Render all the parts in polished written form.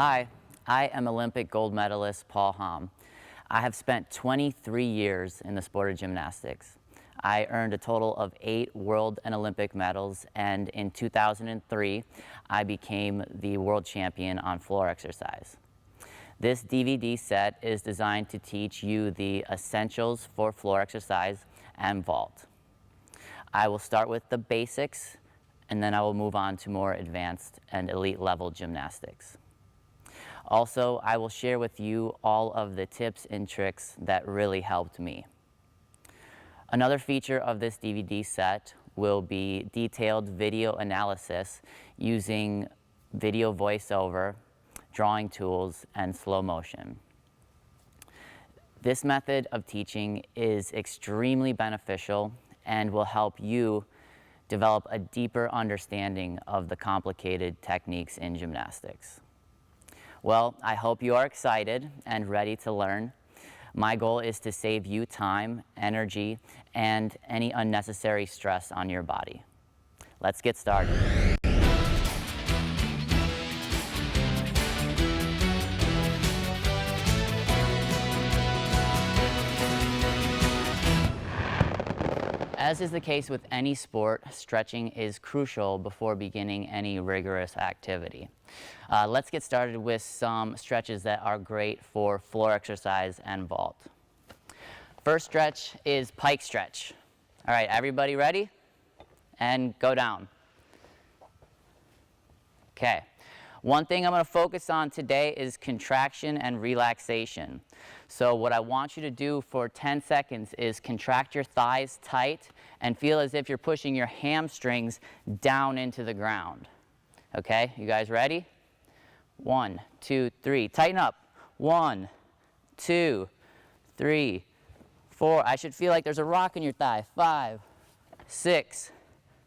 Hi, I am Olympic gold medalist Paul Hamm. I have spent 23 years in the sport of gymnastics. I earned a total of 8 world and Olympic medals, and in 2003, I became the world champion on floor exercise. This DVD set is designed to teach you the essentials for floor exercise and vault. I will start with the basics, and then I will move on to more advanced and elite level gymnastics. Also, I will share with you all of the tips and tricks that really helped me. Another feature of this DVD set will be detailed video analysis using video voiceover, drawing tools, and slow motion. This method of teaching is extremely beneficial and will help you develop a deeper understanding of the complicated techniques in gymnastics. Well, I hope you are excited and ready to learn. My goal is to save you time, energy, and any unnecessary stress on your body. Let's get started. As is the case with any sport, stretching is crucial before beginning any rigorous activity. Let's get started with some stretches that are great for floor exercise and vault. First stretch is pike stretch. All right, everybody ready? And go down. Okay. One thing I'm going to focus on today is contraction and relaxation. So what I want you to do for 10 seconds is contract your thighs tight and feel as if you're pushing your hamstrings down into the ground. Okay, you guys ready? 1, 2, 3. Tighten up. 1, 2, 3, 4. I should feel like there's a rock in your thigh. 5, 6,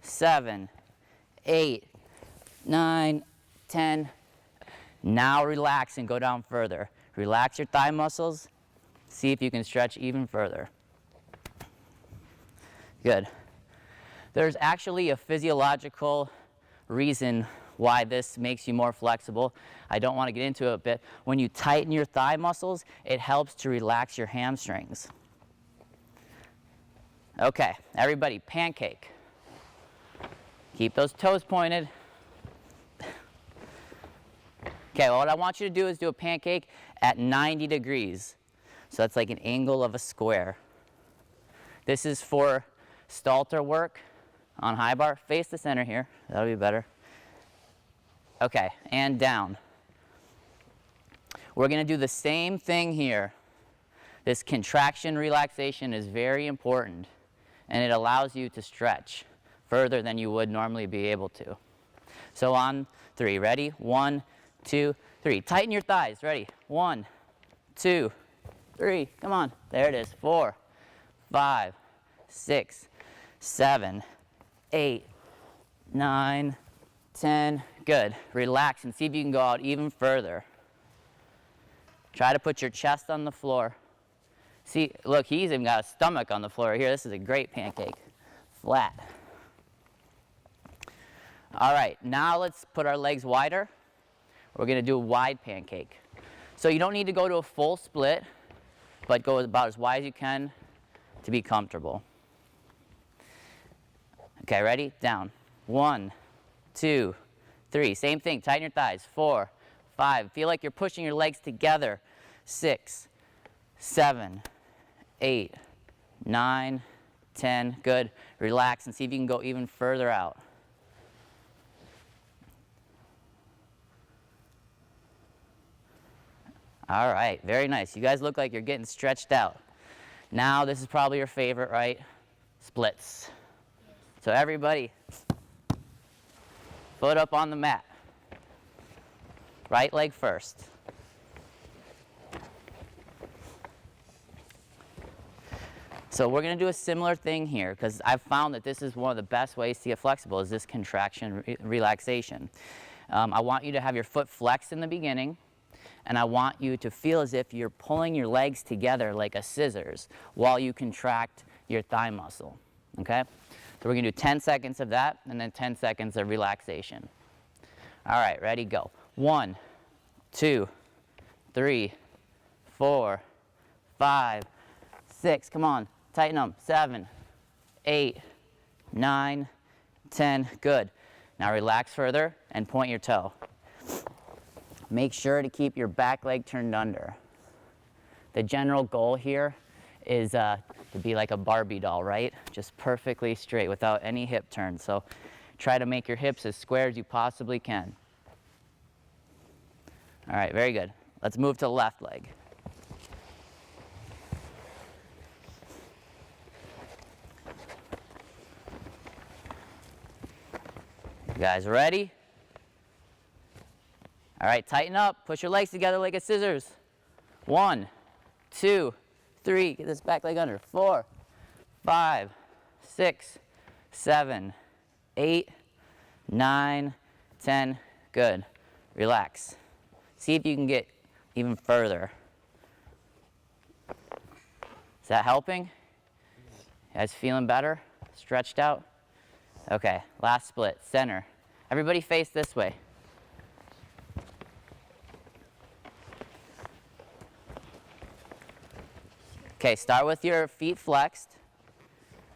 7, 8, 9, 10. Now relax and go down further. Relax your thigh muscles. See if you can stretch even further. Good. There's actually a physiological reason why this makes you more flexible. I don't want to get into it a bit. When you tighten your thigh muscles, it helps to relax your hamstrings. Okay, everybody, pancake. Keep those toes pointed. Okay, well, what I want you to do is do a pancake at 90 degrees. So that's like an angle of a square. This is for Stalter work on high bar. Face the center here. That'll be better. Okay, and down. We're going to do the same thing here. This contraction relaxation is very important, and it allows you to stretch further than you would normally be able to. So on 3, ready? 1, 2, 3. Tighten your thighs. Ready? 1, 2, 3. Come on. There it is. 4, 5, 6, 7, 8, 9, 10. Good. Relax and see if you can go out even further. Try to put your chest on the floor. See, look, he's even got a stomach on the floor here. This is a great pancake. Flat. All right, now let's put our legs wider. We're going to do a wide pancake. So you don't need to go to a full split, but go about as wide as you can to be comfortable. Okay, ready? Down. 1, 2, 3. Same thing. Tighten your thighs. 4, 5. Feel like you're pushing your legs together. 6, 7, 8, 9, 10. Good. Relax and see if you can go even further out. All right, very nice. You guys look like you're getting stretched out. Now, this is probably your favorite, right? Splits. So everybody, foot up on the mat. Right leg first. So we're going to do a similar thing here because I've found that this is one of the best ways to get flexible is this contraction relaxation. I want you to have your foot flexed in the beginning. And I want you to feel as if you're pulling your legs together like a scissors while you contract your thigh muscle, okay? So we're going to do 10 seconds of that and then 10 seconds of relaxation. All right, ready, go. 1, 2, 3, 4, 5, 6. Come on, tighten them. 7, 8, 9, 10. Good. Now relax further and point your toe. Make sure to keep your back leg turned under. The general goal here is to be like a Barbie doll, right? Just perfectly straight without any hip turn. So try to make your hips as square as you possibly can. All right, very good. Let's move to the left leg. You guys ready? All right, tighten up. Push your legs together like a scissors. 1, 2, 3. Get this back leg under. 4, 5, 6, 7, 8, 9, 10. Good. Relax. See if you can get even further. Is that helping? You guys feeling better? Stretched out? Okay, last split. Center. Everybody face this way. Okay, start with your feet flexed,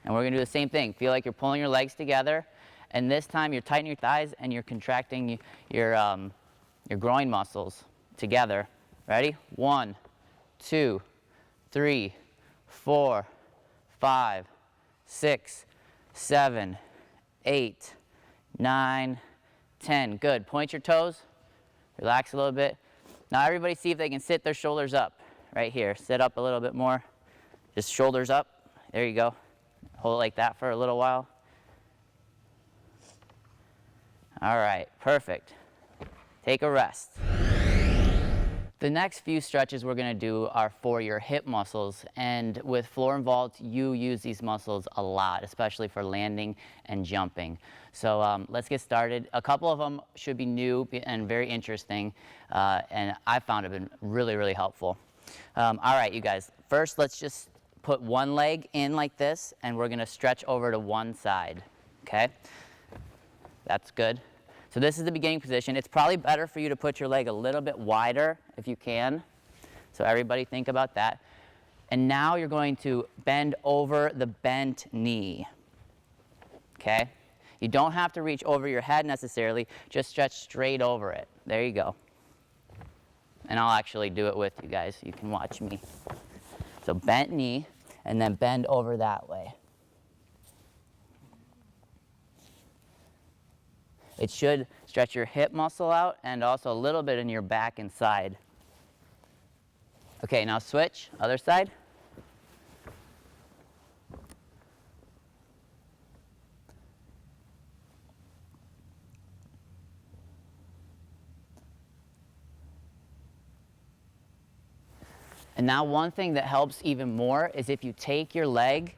and we're gonna do the same thing. Feel like you're pulling your legs together, and this time you're tightening your thighs and you're contracting your groin muscles together. Ready? 1, 2, 3, 4, 5, 6, 7, 8, 9, 10. Good. Point your toes. Relax a little bit. Now everybody see if they can sit their shoulders up right here. Sit up a little bit more. Just shoulders up. There you go. Hold it like that for a little while. All right, perfect. Take a rest. The next few stretches we're going to do are for your hip muscles, and with floor involved, you use these muscles a lot, especially for landing and jumping. So let's get started. A couple of them should be new and very interesting, and I found it been really, really helpful. All right, you guys, first let's just put one leg in like this, and we're going to stretch over to one side, okay? That's good. So this is the beginning position. It's probably better for you to put your leg a little bit wider if you can. So everybody think about that. And now you're going to bend over the bent knee, okay? You don't have to reach over your head necessarily, just stretch straight over it. There you go. And I'll actually do it with you guys. You can watch me. So bent knee, and then bend over that way. It should stretch your hip muscle out and also a little bit in your back and side. Okay, now switch, other side. And now one thing that helps even more is if you take your leg,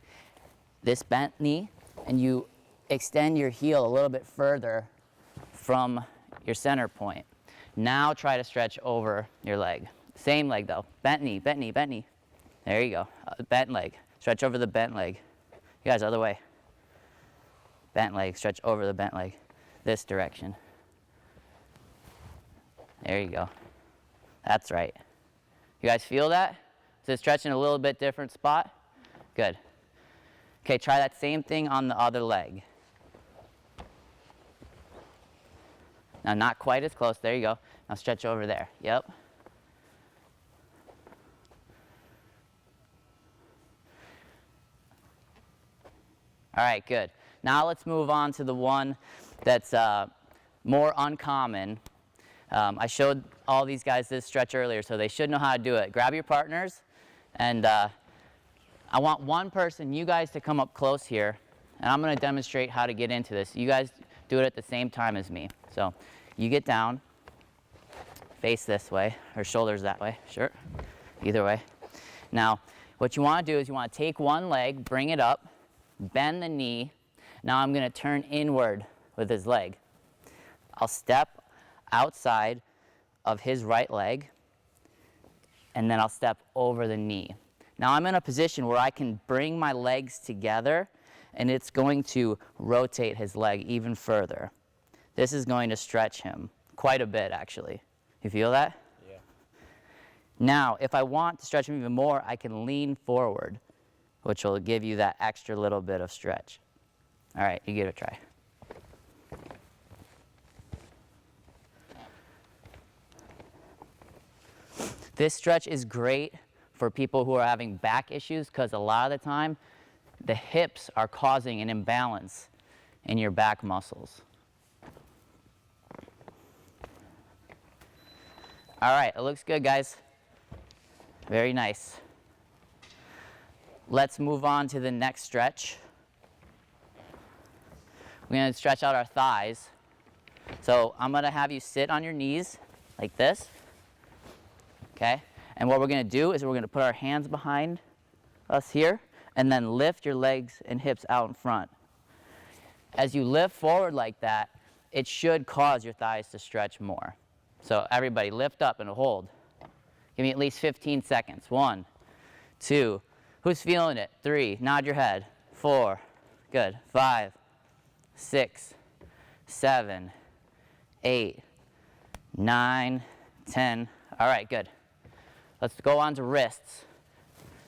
this bent knee, and you extend your heel a little bit further from your center point. Now try to stretch over your leg. Same leg though, bent knee, bent knee, bent knee. There you go, bent leg. Stretch over the bent leg. You guys, other way. Bent leg, stretch over the bent leg. This direction. There you go. That's right. You guys feel that? Is it stretching a little bit different spot? Good. Okay, try that same thing on the other leg. Now not quite as close, there you go. Now stretch over there, yep. All right, good. Now let's move on to the one that's more uncommon. I showed all these guys this stretch earlier, so they should know how to do it. Grab your partners, and I want one person, you guys, to come up close here, and I'm going to demonstrate how to get into this. You guys do it at the same time as me. So you get down, face this way, or shoulders that way, sure, either way. Now, what you want to do is you want to take one leg, bring it up, bend the knee. Now I'm going to turn inward with his leg. I'll step outside of his right leg, and then I'll step over the knee. Now I'm in a position where I can bring my legs together, and it's going to rotate his leg even further. This is going to stretch him quite a bit, actually. You feel that? Now, if I want to stretch them even more, I can lean forward, which will give you that extra little bit of stretch. All right, you give it a try. This stretch is great for people who are having back issues because a lot of the time, the hips are causing an imbalance in your back muscles. All right, it looks good, guys. Very nice. Let's move on to the next stretch. We're going to stretch out our thighs. So I'm going to have you sit on your knees like this. Okay? And what we're going to do is we're going to put our hands behind us here and then lift your legs and hips out in front. As you lift forward like that, it should cause your thighs to stretch more. So everybody lift up and hold. Give me at least 15 seconds. 1, 2, who's feeling it? 3, nod your head. 4, good. 5, 6, 7, 8, 9, 10. All right, good. Let's go on to wrists.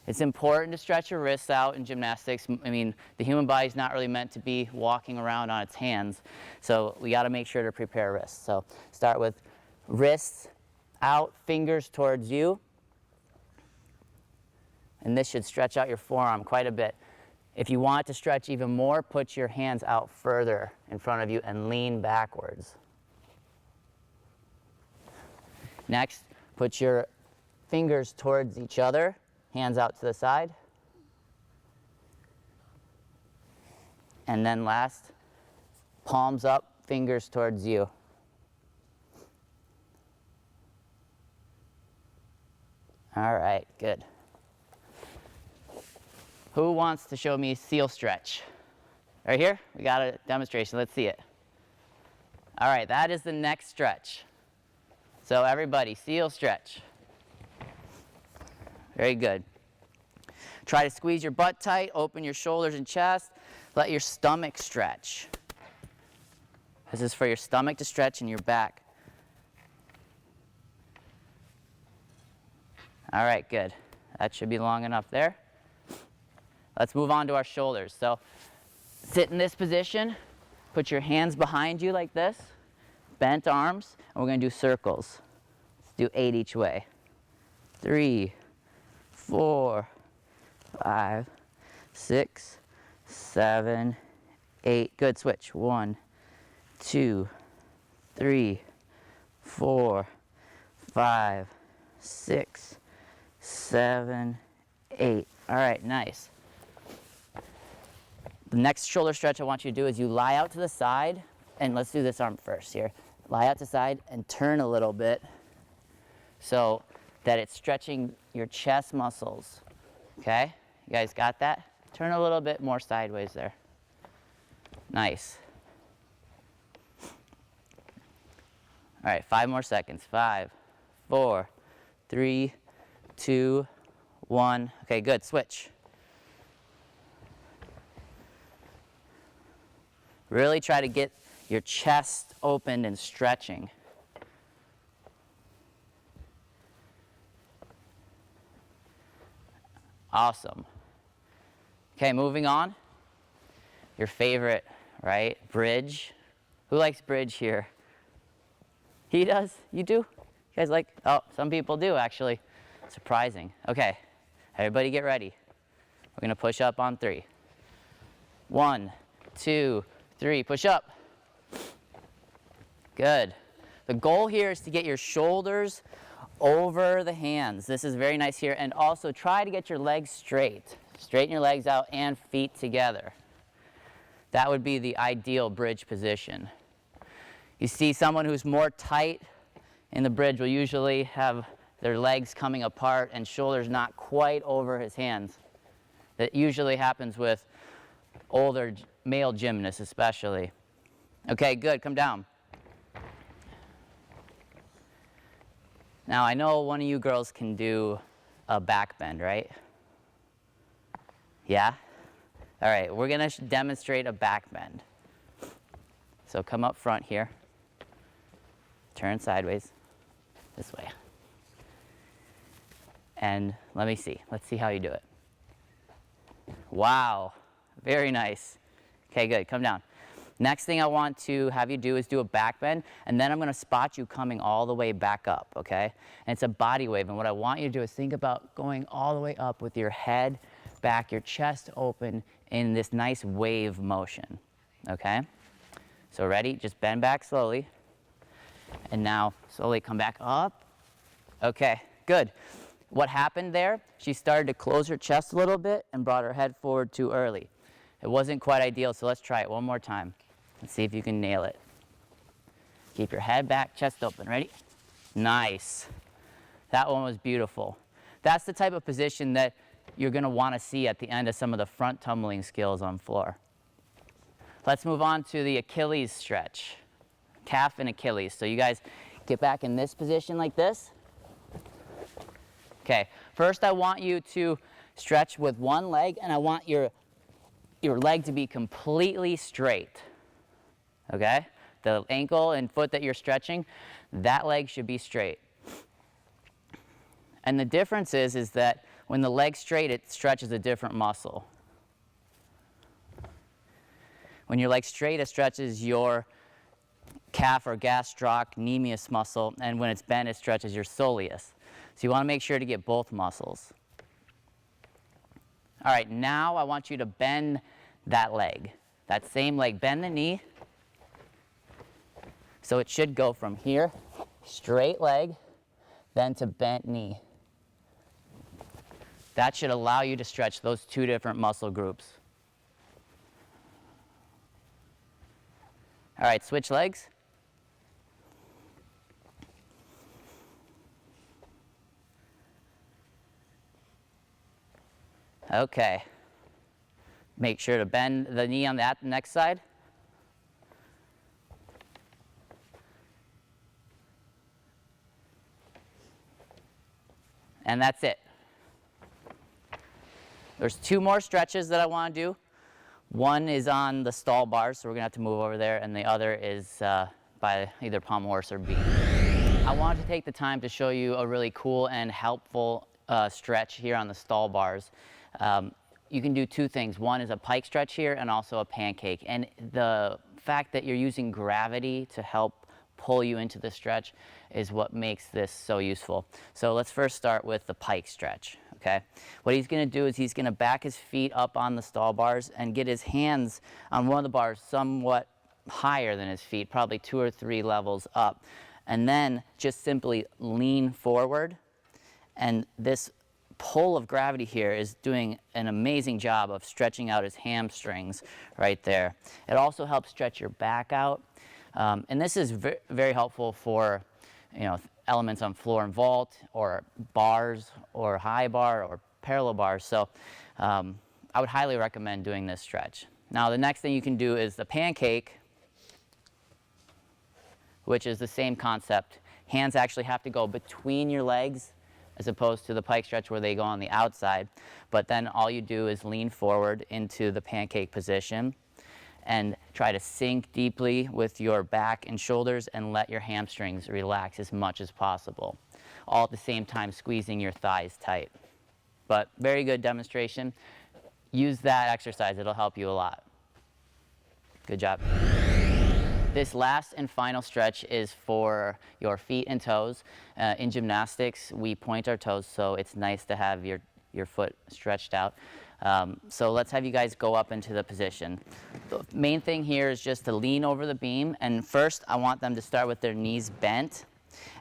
It's important to stretch your wrists out in gymnastics. I mean, the human body's not really meant to be walking around on its hands, so we got to make sure to prepare wrists. So start with wrists out, fingers towards you. And this should stretch out your forearm quite a bit. If you want to stretch even more, put your hands out further in front of you and lean backwards. Next, put your fingers towards each other, hands out to the side. And then last, palms up, fingers towards you. All right, good. Who wants to show me seal stretch? Right here, we got a demonstration, let's see it. All right, that is the next stretch. So everybody, seal stretch. Very good. Try to squeeze your butt tight, open your shoulders and chest, let your stomach stretch. This is for your stomach to stretch and your back. All right, good. That should be long enough there. Let's move on to our shoulders. So sit in this position, put your hands behind you like this, bent arms, and we're going to do circles. Let's do 8 each way. 3, 4, 5, 6, 7, 8. Good, switch. 1, 2, 3, 4, 5, 6, 7, 8. All right, nice. The next shoulder stretch I want you to do is you lie out to the side, and let's do this arm first here. Lie out to the side and turn a little bit so that it's stretching your chest muscles. Okay? You guys got that? Turn a little bit more sideways there. Nice. All right, 5 more seconds. 5, 4, 3, 2, 1. Okay, good. Switch. Really try to get your chest opened and stretching. Awesome. Okay, moving on. Your favorite, right? Bridge. Who likes bridge here? He does? You do? You guys like? Oh, some people do actually. Surprising. Okay, everybody get ready. We're gonna push up on 3. 1, 2, 3, push up. Good. The goal here is to get your shoulders over the hands. This is very nice here. And also try to get your legs straight. Straighten your legs out and feet together. That would be the ideal bridge position. You see someone who's more tight in the bridge will usually have their legs coming apart and shoulders not quite over his hands. That usually happens with older male gymnasts especially. Okay, good, come down. Now I know one of you girls can do a back bend, right? Yeah? All right, we're gonna demonstrate a back bend. So come up front here, turn sideways, this way. And let me see. Let's see how you do it. Wow, very nice. Okay, good, come down. Next thing I want to have you do is do a back bend, and then I'm gonna spot you coming all the way back up, okay? And it's a body wave, and what I want you to do is think about going all the way up with your head back, your chest open in this nice wave motion, okay? So ready, just bend back slowly, and now slowly come back up. Okay, good. What happened there, she started to close her chest a little bit and brought her head forward too early. It wasn't quite ideal, so let's try it one more time. Let's see if you can nail it. Keep your head back, chest open. Ready? Nice. That one was beautiful. That's the type of position that you're going to want to see at the end of some of the front tumbling skills on floor. Let's move on to the Achilles stretch. Calf and Achilles. So you guys get back in this position like this. Okay, first I want you to stretch with one leg, and I want your leg to be completely straight. Okay? The ankle and foot that you're stretching, that leg should be straight. And the difference is that when the leg's straight, it stretches a different muscle. When your leg's straight, it stretches your calf or gastrocnemius muscle, and when it's bent, it stretches your soleus. So you want to make sure to get both muscles. All right, now I want you to bend that leg, that same leg. Bend the knee. So it should go from here, straight leg, then to bent knee. That should allow you to stretch those two different muscle groups. All right, switch legs. Okay. Make sure to bend the knee on that next side. And that's it. There's two more stretches that I want to do. One is on the stall bars, so we're going to have to move over there, and the other is by either pommel horse or beam. I wanted to take the time to show you a really cool and helpful stretch here on the stall bars. You can do two things. One is a pike stretch here and also a pancake. And the fact that you're using gravity to help pull you into the stretch is what makes this so useful. So let's first start with the pike stretch, okay? What he's gonna do is he's gonna back his feet up on the stall bars and get his hands on one of the bars somewhat higher than his feet, probably 2 or 3 levels up. And then just simply lean forward, and this pull of gravity here is doing an amazing job of stretching out his hamstrings right there. It also helps stretch your back out. And this is very helpful for, elements on floor and vault, or bars, or high bar, or parallel bars. So I would highly recommend doing this stretch. Now the next thing you can do is the pancake, which is the same concept. Hands actually have to go between your legs as opposed to the pike stretch where they go on the outside. But then all you do is lean forward into the pancake position and try to sink deeply with your back and shoulders and let your hamstrings relax as much as possible, all at the same time squeezing your thighs tight. But very good demonstration. Use that exercise, it'll help you a lot. Good job. This last and final stretch is for your feet and toes. In gymnastics, we point our toes, so it's nice to have your foot stretched out. So let's have you guys go up into the position. The main thing here is just to lean over the beam, and first I want them to start with their knees bent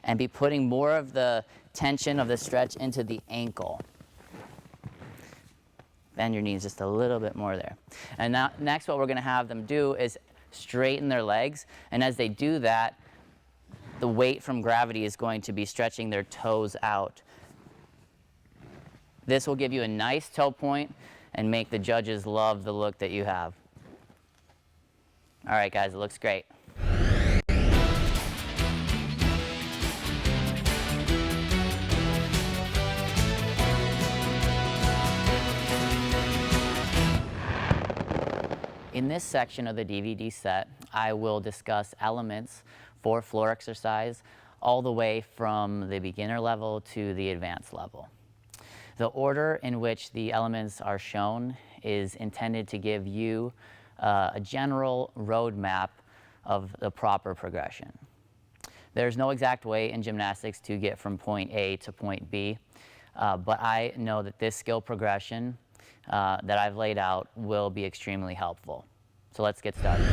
and be putting more of the tension of the stretch into the ankle. Bend your knees just a little bit more there. And now, next what we're going to have them do is straighten their legs, and as they do that, the weight from gravity is going to be stretching their toes out. This will give you a nice toe point and make the judges love the look that you have. All right, guys, it looks great. In this section of the DVD set, I will discuss elements for floor exercise all the way from the beginner level to the advanced level. The order in which the elements are shown is intended to give you a general roadmap of the proper progression. There's no exact way in gymnastics to get from point A to point B, but I know that this skill progression that I've laid out will be extremely helpful. So let's get started.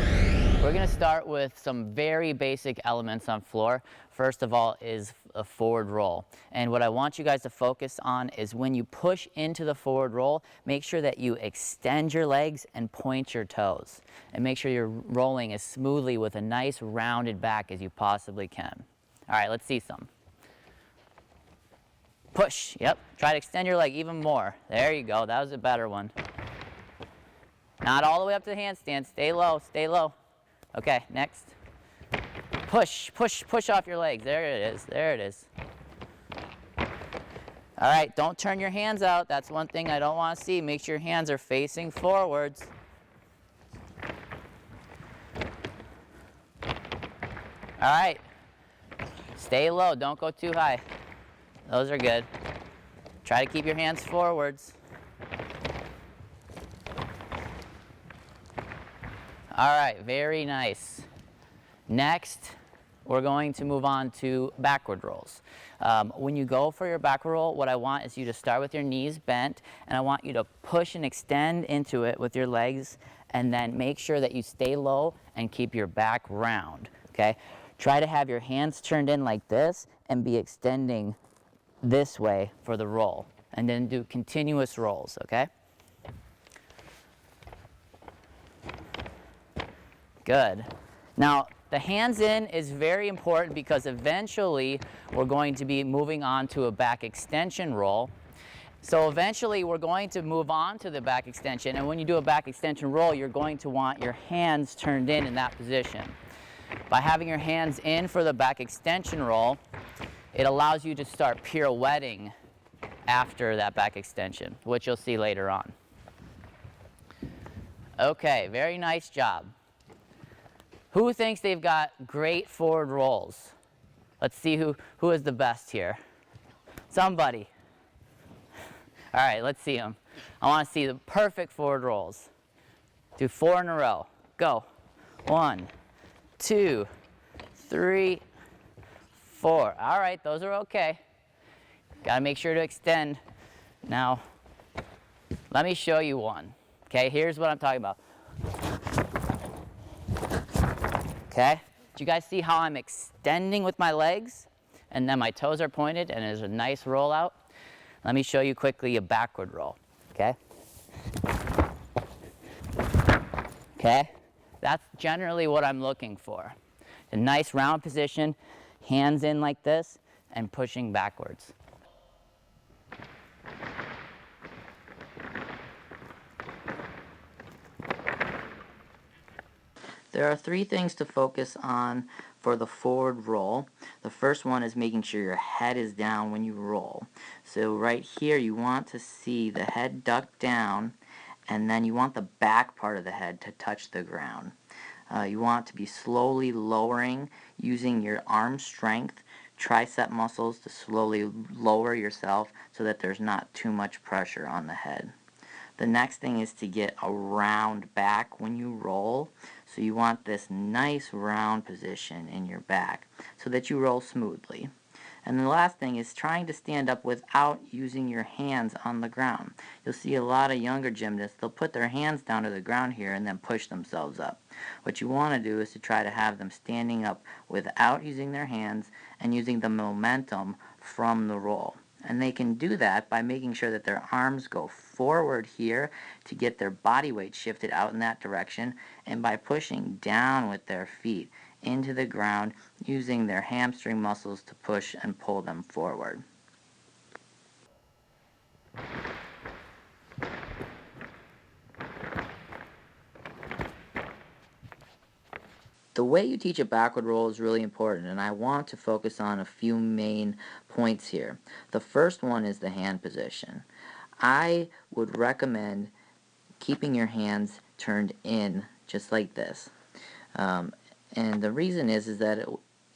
We're going to start with some very basic elements on floor. First of all is a forward roll. And what I want you guys to focus on is when you push into the forward roll, make sure that you extend your legs and point your toes. And make sure you're rolling as smoothly with a nice rounded back as you possibly can. All right, let's see some. Push, yep. Try to extend your leg even more. There you go, that was a better one. Not all the way up to the handstand, stay low, stay low. Okay, next. Push, push, push off your legs. There it is, there it is. All right, don't turn your hands out. That's one thing I don't want to see. Make sure your hands are facing forwards. All right, stay low, don't go too high. Those are good. Try to keep your hands forwards. All right, very nice. Next, we're going to move on to backward rolls. When you go for your backward roll, what I want is you to start with your knees bent, and I want you to push and extend into it with your legs, and then make sure that you stay low and keep your back round, okay? Try to have your hands turned in like this and be extending this way for the roll, and then do continuous rolls, okay? Good. Now, the hands in is very important because eventually we're going to be moving on to a back extension roll. So eventually we're going to move on to the back extension, and when you do a back extension roll, you're going to want your hands turned in that position. By having your hands in for the back extension roll, it allows you to start pirouetting after that back extension, which you'll see later on. Okay, very nice job. Who thinks they've got great forward rolls? Let's see who is the best here. Somebody. All right, let's see them. I want to see the perfect forward rolls. Do 4 in a row. Go. 1, 2, 3, 4. All right, those are okay. Got to make sure to extend. Now, let me show you one. Okay, here's what I'm talking about. Okay, do you guys see how I'm extending with my legs? And then my toes are pointed and there's a nice roll out. Let me show you quickly a backward roll, okay? Okay, that's generally what I'm looking for. A nice round position, hands in like this, and pushing backwards. There are 3 things to focus on for the forward roll. The first one is making sure your head is down when you roll. So right here you want to see the head duck down, and then you want the back part of the head to touch the ground. You want to be slowly lowering using your arm strength, tricep muscles to slowly lower yourself so that there's not too much pressure on the head. The next thing is to get a round back when you roll. So you want this nice round position in your back so that you roll smoothly. And the last thing is trying to stand up without using your hands on the ground. You'll see a lot of younger gymnasts, they'll put their hands down to the ground here and then push themselves up. What you want to do is to try to have them standing up without using their hands and using the momentum from the roll. And they can do that by making sure that their arms go forward here to get their body weight shifted out in that direction, and by pushing down with their feet into the ground using their hamstring muscles to push and pull them forward. The way you teach a backward roll is really important, and I want to focus on a few main points here. The first one is the hand position. I would recommend keeping your hands turned in just like this. And the reason is that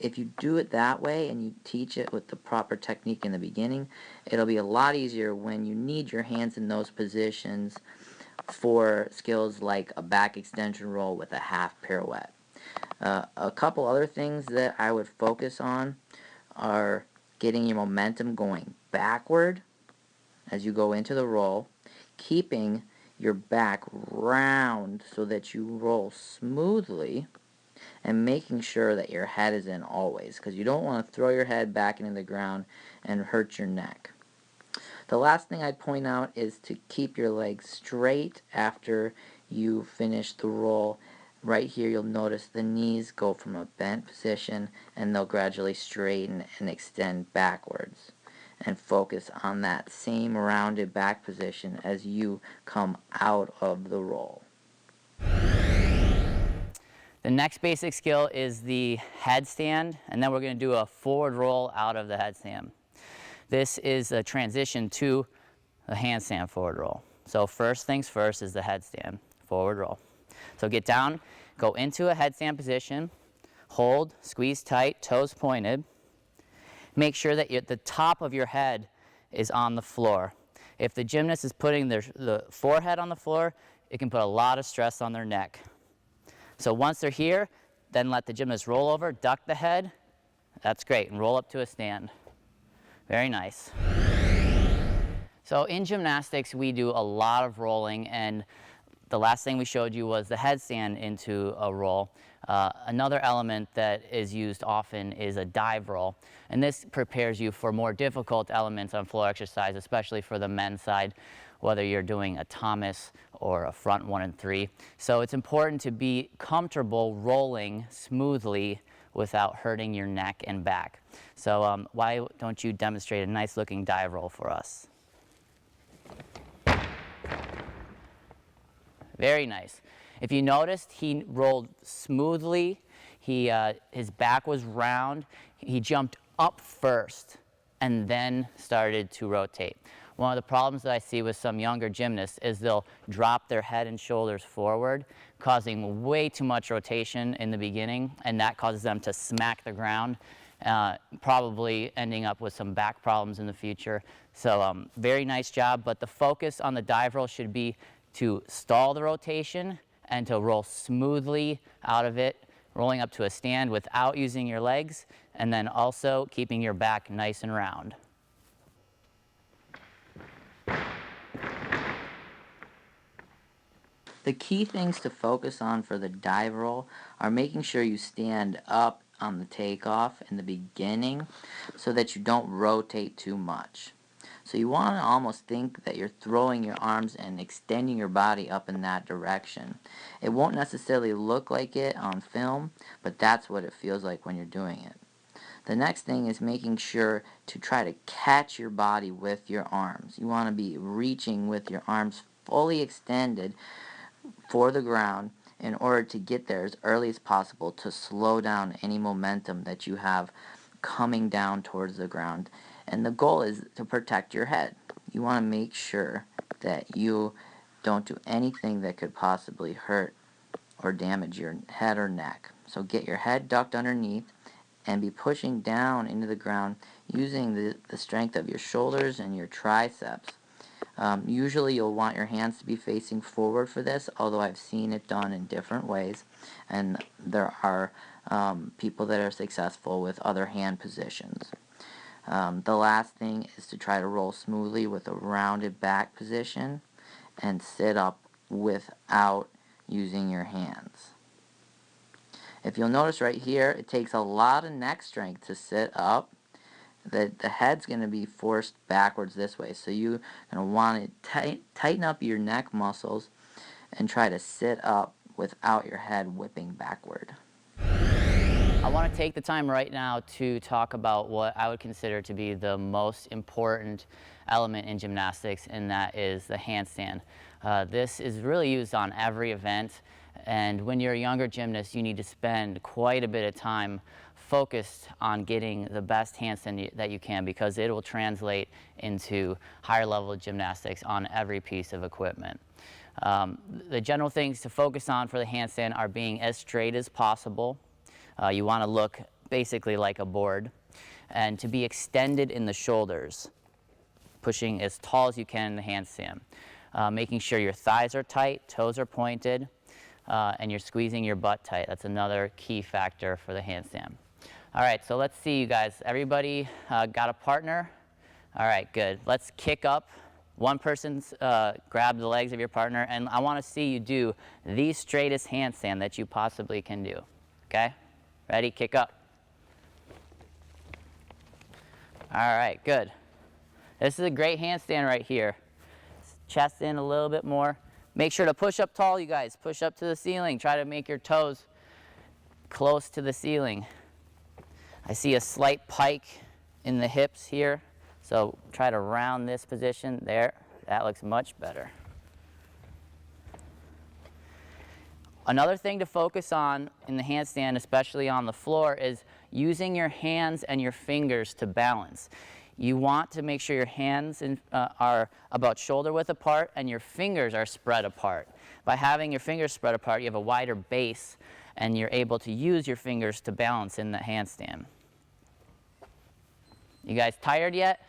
If you do it that way and you teach it with the proper technique in the beginning, it'll be a lot easier when you need your hands in those positions for skills like a back extension roll with a half pirouette. A couple other things that I would focus on are getting your momentum going backward as you go into the roll, keeping your back round so that you roll smoothly, and making sure that your head is in always, because you don't want to throw your head back into the ground and hurt your neck. The last thing I'd point out is to keep your legs straight after you finish the roll. Right here you'll notice the knees go from a bent position and they'll gradually straighten and extend backwards. And focus on that same rounded back position as you come out of the roll. The next basic skill is the headstand, and then we're going to do a forward roll out of the headstand. This is a transition to the handstand forward roll. So first things first is the headstand forward roll. So get down, go into a headstand position, hold, squeeze tight, toes pointed. Make sure that the top of your head is on the floor. If the gymnast is putting the forehead on the floor, it can put a lot of stress on their neck. So once they're here, then let the gymnast roll over, duck the head. That's great, and roll up to a stand. Very nice. So in gymnastics, we do a lot of rolling, and the last thing we showed you was the headstand into a roll. Another element that is used often is a dive roll, and this prepares you for more difficult elements on floor exercise, especially for the men's side, whether you're doing a Thomas or a front 1 and 3. So it's important to be comfortable rolling smoothly without hurting your neck and back. So why don't you demonstrate a nice looking dive roll for us? Very nice. If you noticed, he rolled smoothly. His back was round. He jumped up first and then started to rotate. One of the problems that I see with some younger gymnasts is they'll drop their head and shoulders forward, causing way too much rotation in the beginning, and that causes them to smack the ground, probably ending up with some back problems in the future. So very nice job, but the focus on the dive roll should be to stall the rotation and to roll smoothly out of it, rolling up to a stand without using your legs, and then also keeping your back nice and round. The key things to focus on for the dive roll are making sure you stand up on the takeoff in the beginning so that you don't rotate too much. So you want to almost think that you're throwing your arms and extending your body up in that direction. It won't necessarily look like it on film, but that's what it feels like when you're doing it. The next thing is making sure to try to catch your body with your arms. You want to be reaching with your arms fully extended for the ground in order to get there as early as possible to slow down any momentum that you have coming down towards the ground. And the goal is to protect your head. You want to make sure that you don't do anything that could possibly hurt or damage your head or neck. So get your head ducked underneath and be pushing down into the ground using the strength of your shoulders and your triceps. Usually you'll want your hands to be facing forward for this, although I've seen it done in different ways, and there are people that are successful with other hand positions. The last thing is to try to roll smoothly with a rounded back position and sit up without using your hands. If you'll notice right here, it takes a lot of neck strength to sit up. The head's going to be forced backwards this way, so you're going to want to tighten up your neck muscles and try to sit up without your head whipping backward. I want to take the time right now to talk about what I would consider to be the most important element in gymnastics, and that is the handstand. This is really used on every event, and when you're a younger gymnast, you need to spend quite a bit of time focused on getting the best handstand that you can, because it will translate into higher level gymnastics on every piece of equipment. The general things to focus on for the handstand are being as straight as possible. You want to look basically like a board, and to be extended in the shoulders, pushing as tall as you can in the handstand. Making sure your thighs are tight, toes are pointed, and you're squeezing your butt tight. That's another key factor for the handstand. All right, so let's see, you guys. Everybody got a partner? All right, good. Let's kick up. One person's grab the legs of your partner, and I want to see you do the straightest handstand that you possibly can do. Okay? Ready? Kick up. All right, good. This is a great handstand right here. Chest in a little bit more. Make sure to push up tall, you guys. Push up to the ceiling. Try to make your toes close to the ceiling. I see a slight pike in the hips here, so try to round this position there. That looks much better. Another thing to focus on in the handstand, especially on the floor, is using your hands and your fingers to balance. You want to make sure your hands are about shoulder width apart and your fingers are spread apart. By having your fingers spread apart, you have a wider base and you're able to use your fingers to balance in the handstand. You guys tired yet?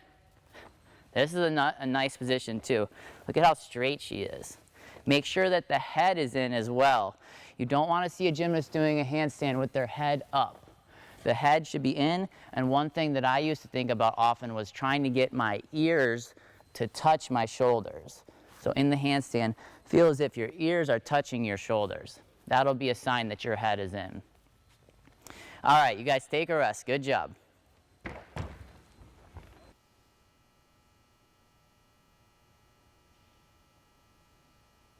This is a nice position too. Look at how straight she is. Make sure that the head is in as well. You don't want to see a gymnast doing a handstand with their head up. The head should be in, and one thing that I used to think about often was trying to get my ears to touch my shoulders. So in the handstand, feel as if your ears are touching your shoulders. That'll be a sign that your head is in. All right, you guys take a rest. Good job.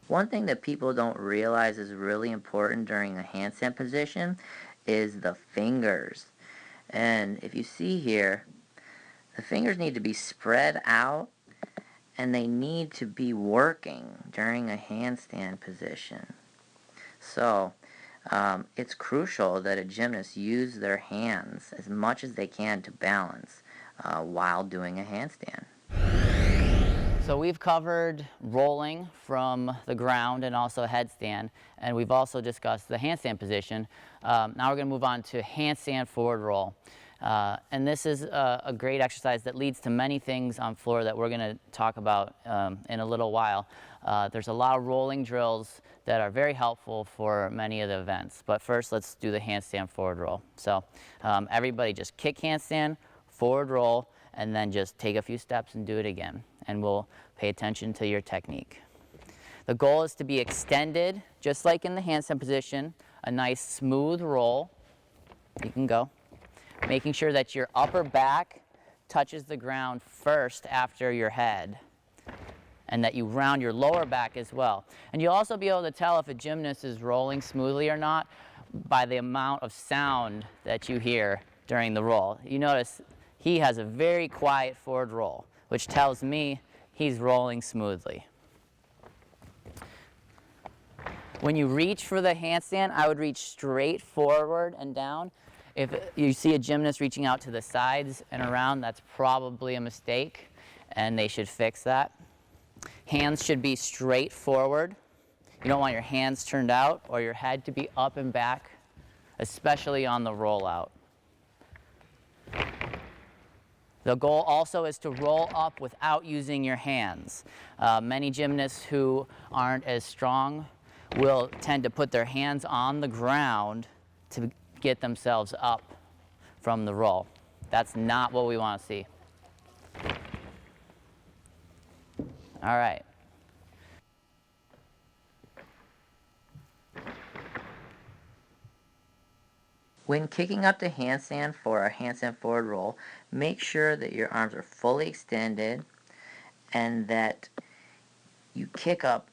One thing that people don't realize is really important during a handstand position is the fingers. And if you see here, the fingers need to be spread out and they need to be working during a handstand position. So it's crucial that a gymnast use their hands as much as they can to balance while doing a handstand. So we've covered rolling from the ground and also headstand, and we've also discussed the handstand position. Now we're going to move on to handstand forward roll. And this is a great exercise that leads to many things on floor that we're going to talk about in a little while. There's a lot of rolling drills that are very helpful for many of the events. But first, let's do the handstand forward roll. So everybody just kick handstand, forward roll, and then just take a few steps and do it again. And we'll pay attention to your technique. The goal is to be extended, just like in the handstand position, a nice smooth roll. You can go. Making sure that your upper back touches the ground first after your head, and that you round your lower back as well. And you'll also be able to tell if a gymnast is rolling smoothly or not by the amount of sound that you hear during the roll. You notice he has a very quiet forward roll, which tells me he's rolling smoothly. When you reach for the handstand, I would reach straight forward and down. If you see a gymnast reaching out to the sides and around, that's probably a mistake, and they should fix that. Hands should be straight forward. You don't want your hands turned out or your head to be up and back, especially on the rollout. The goal also is to roll up without using your hands. Many gymnasts who aren't as strong will tend to put their hands on the ground to get themselves up from the roll. That's not what we want to see. All right. When kicking up the handstand for a handstand forward roll, make sure that your arms are fully extended and that you kick up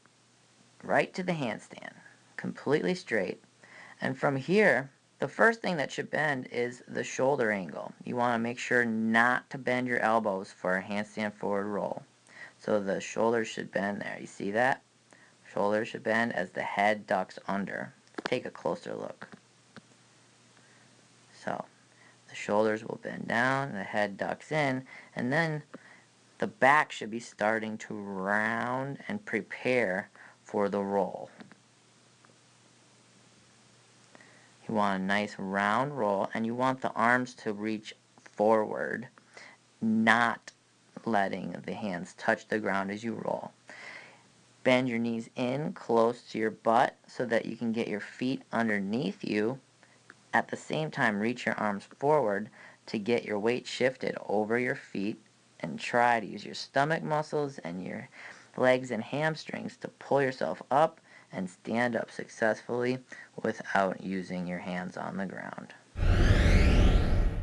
right to the handstand, completely straight. And from here, the first thing that should bend is the shoulder angle. You want to make sure not to bend your elbows for a handstand forward roll. So the shoulders should bend there. You see that? Shoulders should bend as the head ducks under. Take a closer look. So the shoulders will bend down, the head ducks in, and then the back should be starting to round and prepare for the roll. You want a nice round roll, and you want the arms to reach forward, not letting the hands touch the ground as you roll. Bend your knees in close to your butt so that you can get your feet underneath you. At the same time, reach your arms forward to get your weight shifted over your feet, and try to use your stomach muscles and your legs and hamstrings to pull yourself up and stand up successfully without using your hands on the ground.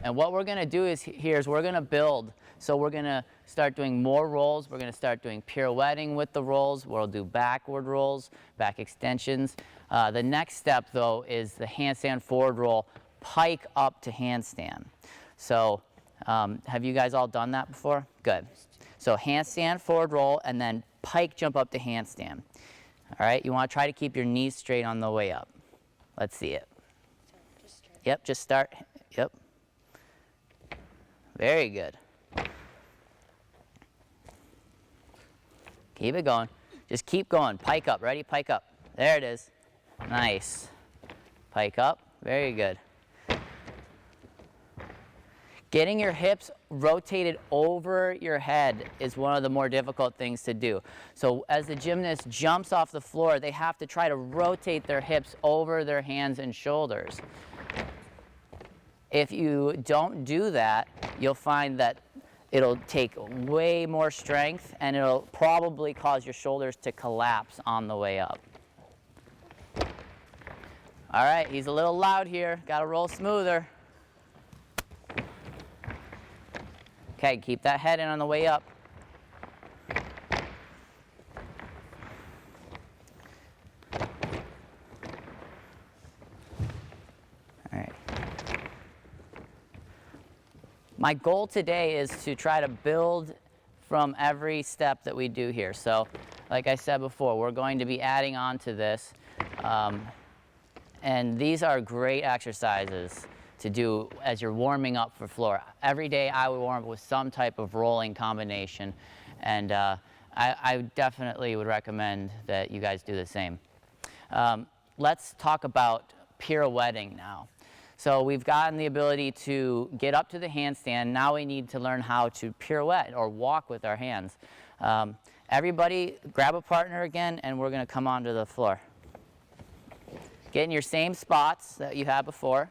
And what we're going to do is we're going to build. So we're going to start doing more rolls. We're going to start doing pirouetting with the rolls. We'll do backward rolls, back extensions. The next step, though, is the handstand forward roll, pike up to handstand. So have you guys all done that before? Good. So handstand forward roll, and then pike jump up to handstand. All right, you want to try to keep your knees straight on the way up. Let's see it. Yep, just start. Yep. Very good. Keep it going. Just keep going. Pike up. Ready? Pike up. There it is. Nice. Pike up. Very good. Getting your hips rotated over your head is one of the more difficult things to do. So as the gymnast jumps off the floor, they have to try to rotate their hips over their hands and shoulders. If you don't do that, you'll find that it'll take way more strength, and it'll probably cause your shoulders to collapse on the way up. All right, he's a little loud here. Got to roll smoother. Okay, keep that head in on the way up. All right. My goal today is to try to build from every step that we do here. So, like I said before, we're going to be adding on to this. And these are great exercises to do as you're warming up for floor. Every day I would warm up with some type of rolling combination, and I definitely would recommend that you guys do the same. Let's talk about pirouetting now. So we've gotten the ability to get up to the handstand. Now we need to learn how to pirouette or walk with our hands. Everybody grab a partner again, and we're going to come onto the floor. Get in your same spots that you had before.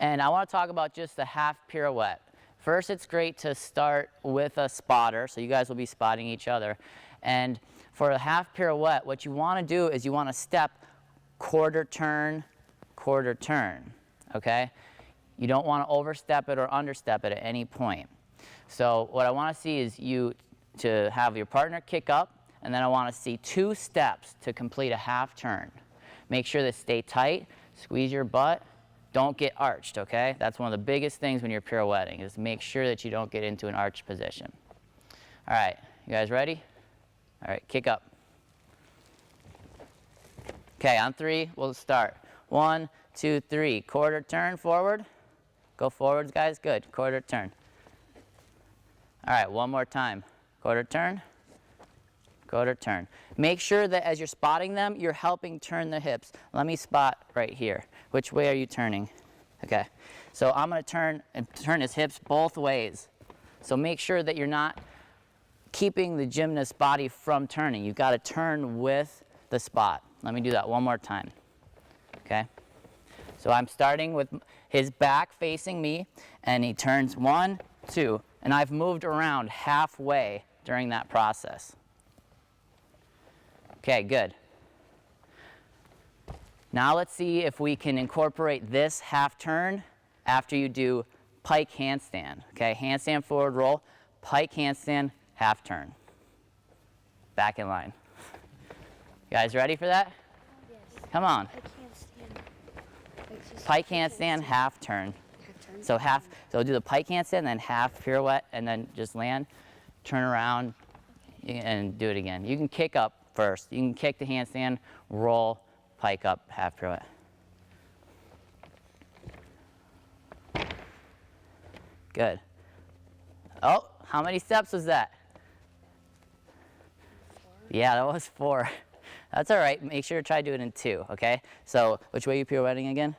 And I want to talk about just the half pirouette. First, it's great to start with a spotter, so you guys will be spotting each other. And for a half pirouette, what you want to do is you want to step quarter turn, okay? You don't want to overstep it or understep it at any point. So what I want to see is you to have your partner kick up, and then I want to see 2 steps to complete a half turn. Make sure they stay tight, squeeze your butt. Don't get arched, okay? That's one of the biggest things when you're pirouetting, is make sure that you don't get into an arched position. All right, you guys ready? All right, kick up. Okay, on 3, we'll start. 1, 2, 3. Quarter turn forward. Go forwards, guys. Good. Quarter turn. All right, one more time. Quarter turn. Quarter turn. Make sure that as you're spotting them, you're helping turn the hips. Let me spot right here. Which way are you turning? Okay. So I'm going to turn his hips both ways. So make sure that you're not keeping the gymnast's body from turning. You've got to turn with the spot. Let me do that one more time. Okay. So I'm starting with his back facing me, and he turns 1, 2, and I've moved around halfway during that process. Okay, good. Now let's see if we can incorporate this half turn after you do pike handstand. Okay, handstand forward roll, pike handstand, half turn. Back in line. You guys ready for that? Yes. Come on. I can't stand. Pike handstand, half turn. So do the pike handstand, then half pirouette, and then just land, turn around, and do it again. You can kick up first. You can kick the handstand, roll, pike up, half pirouette. Good. Oh, how many steps was that? 4. Yeah, that was 4. That's all right. Make sure to try to do it in 2, okay? So which way are you pirouetting again?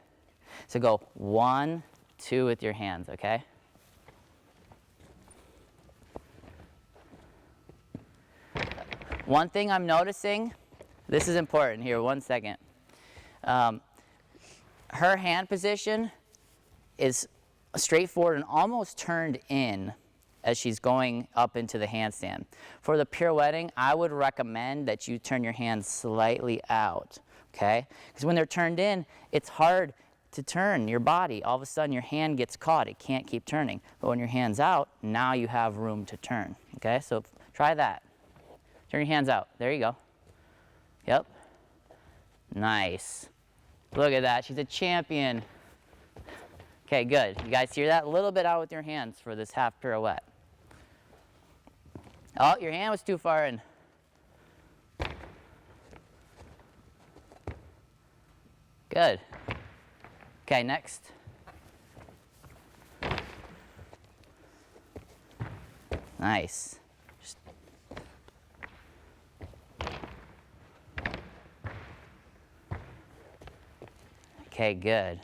So go 1, 2 with your hands, okay? One thing I'm noticing, this is important here, 1 second. Her hand position is straightforward and almost turned in as she's going up into the handstand. For the pirouetting, I would recommend that you turn your hands slightly out, okay? Because when they're turned in, it's hard to turn your body. All of a sudden your hand gets caught, it can't keep turning. But when your hand's out, now you have room to turn, okay? So try that. Turn your hands out, there you go. Yep, nice. Look at that, she's a champion. Okay, good. You guys hear that? A little bit out with your hands for this half pirouette. Oh, your hand was too far in. Good. Okay, next. Nice. Okay, good.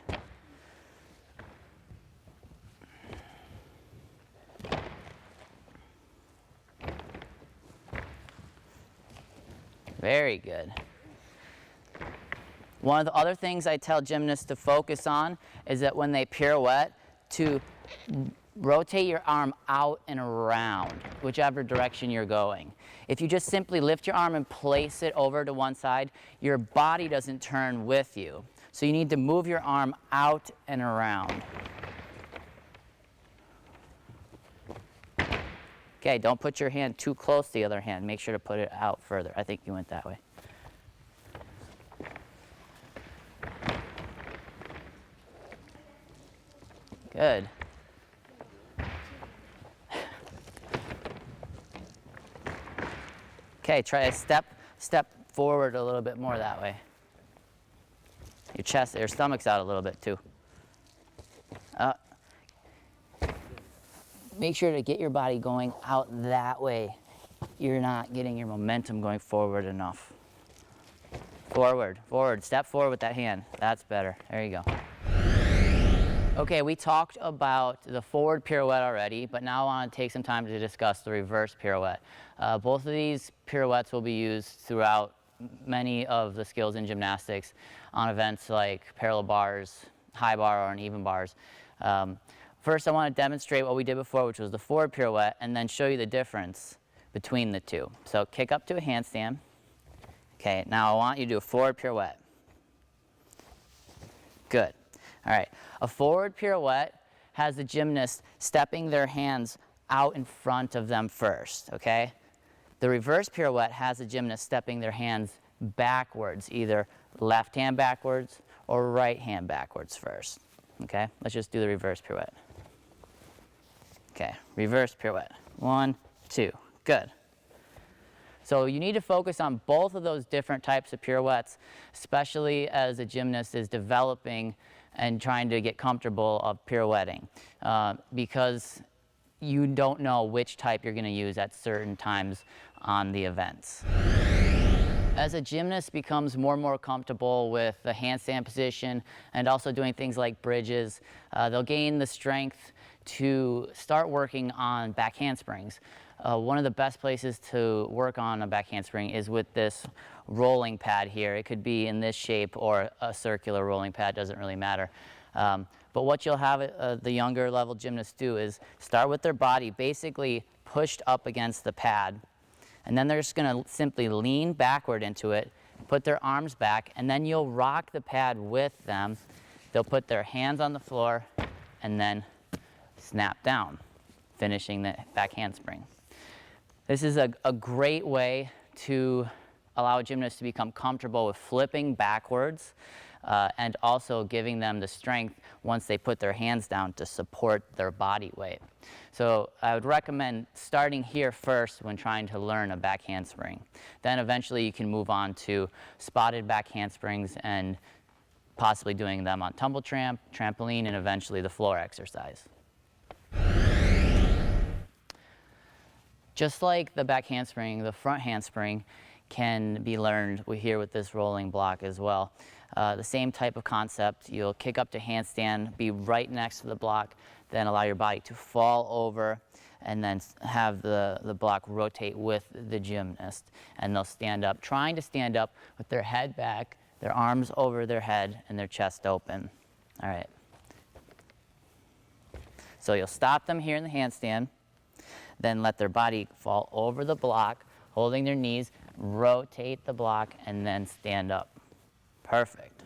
Very good. One of the other things I tell gymnasts to focus on is that when they pirouette, to rotate your arm out and around, whichever direction you're going. If you just simply lift your arm and place it over to one side, your body doesn't turn with you. So you need to move your arm out and around. Okay, don't put your hand too close to the other hand. Make sure to put it out further. I think you went that way. Good. Okay, try to step forward a little bit more that way. Your chest, your stomach's out a little bit too. Make sure to get your body going out that way. You're not getting your momentum going forward enough. Forward, forward, step forward with that hand. That's better, there you go. Okay, we talked about the forward pirouette already, but now I want to take some time to discuss the reverse pirouette. Both of these pirouettes will be used throughout many of the skills in gymnastics on events like parallel bars, high bar, or uneven bars. First, I want to demonstrate what we did before, which was the forward pirouette, and then show you the difference between the two. So kick up to a handstand. Okay, now I want you to do a forward pirouette. Good. All right, a forward pirouette has the gymnast stepping their hands out in front of them first, okay? The reverse pirouette has the gymnast stepping their hands backwards, either left hand backwards or right hand backwards first, okay? Let's just do the reverse pirouette. Okay, reverse pirouette. 1, 2, good. So you need to focus on both of those different types of pirouettes, especially as a gymnast is developing and trying to get comfortable of pirouetting, because you don't know which type you're going to use at certain times on the events. As a gymnast becomes more and more comfortable with the handstand position and also doing things like bridges, they'll gain the strength to start working on back handsprings. One of the best places to work on a back handspring is with this rolling pad here. It could be in this shape or a circular rolling pad, doesn't really matter. But what you'll have the younger level gymnasts do is start with their body basically pushed up against the pad, and then they're just going to simply lean backward into it, put their arms back, and then you'll rock the pad with them. They'll put their hands on the floor and then snap down, finishing the back handspring. This is a great way to allow gymnasts to become comfortable with flipping backwards and also giving them the strength once they put their hands down to support their body weight. So I would recommend starting here first when trying to learn a back handspring. Then eventually you can move on to spotted back handsprings and possibly doing them on tumble tramp, trampoline, and eventually the floor exercise. Just like the back handspring, the front handspring can be learned here with this rolling block as well. The same type of concept, you'll kick up to handstand, be right next to the block, then allow your body to fall over, and then have the block rotate with the gymnast. And they'll stand up, trying to stand up with their head back, their arms over their head, and their chest open. All right. So you'll stop them here in the handstand, then let their body fall over the block, holding their knees, rotate the block, and then stand up. Perfect.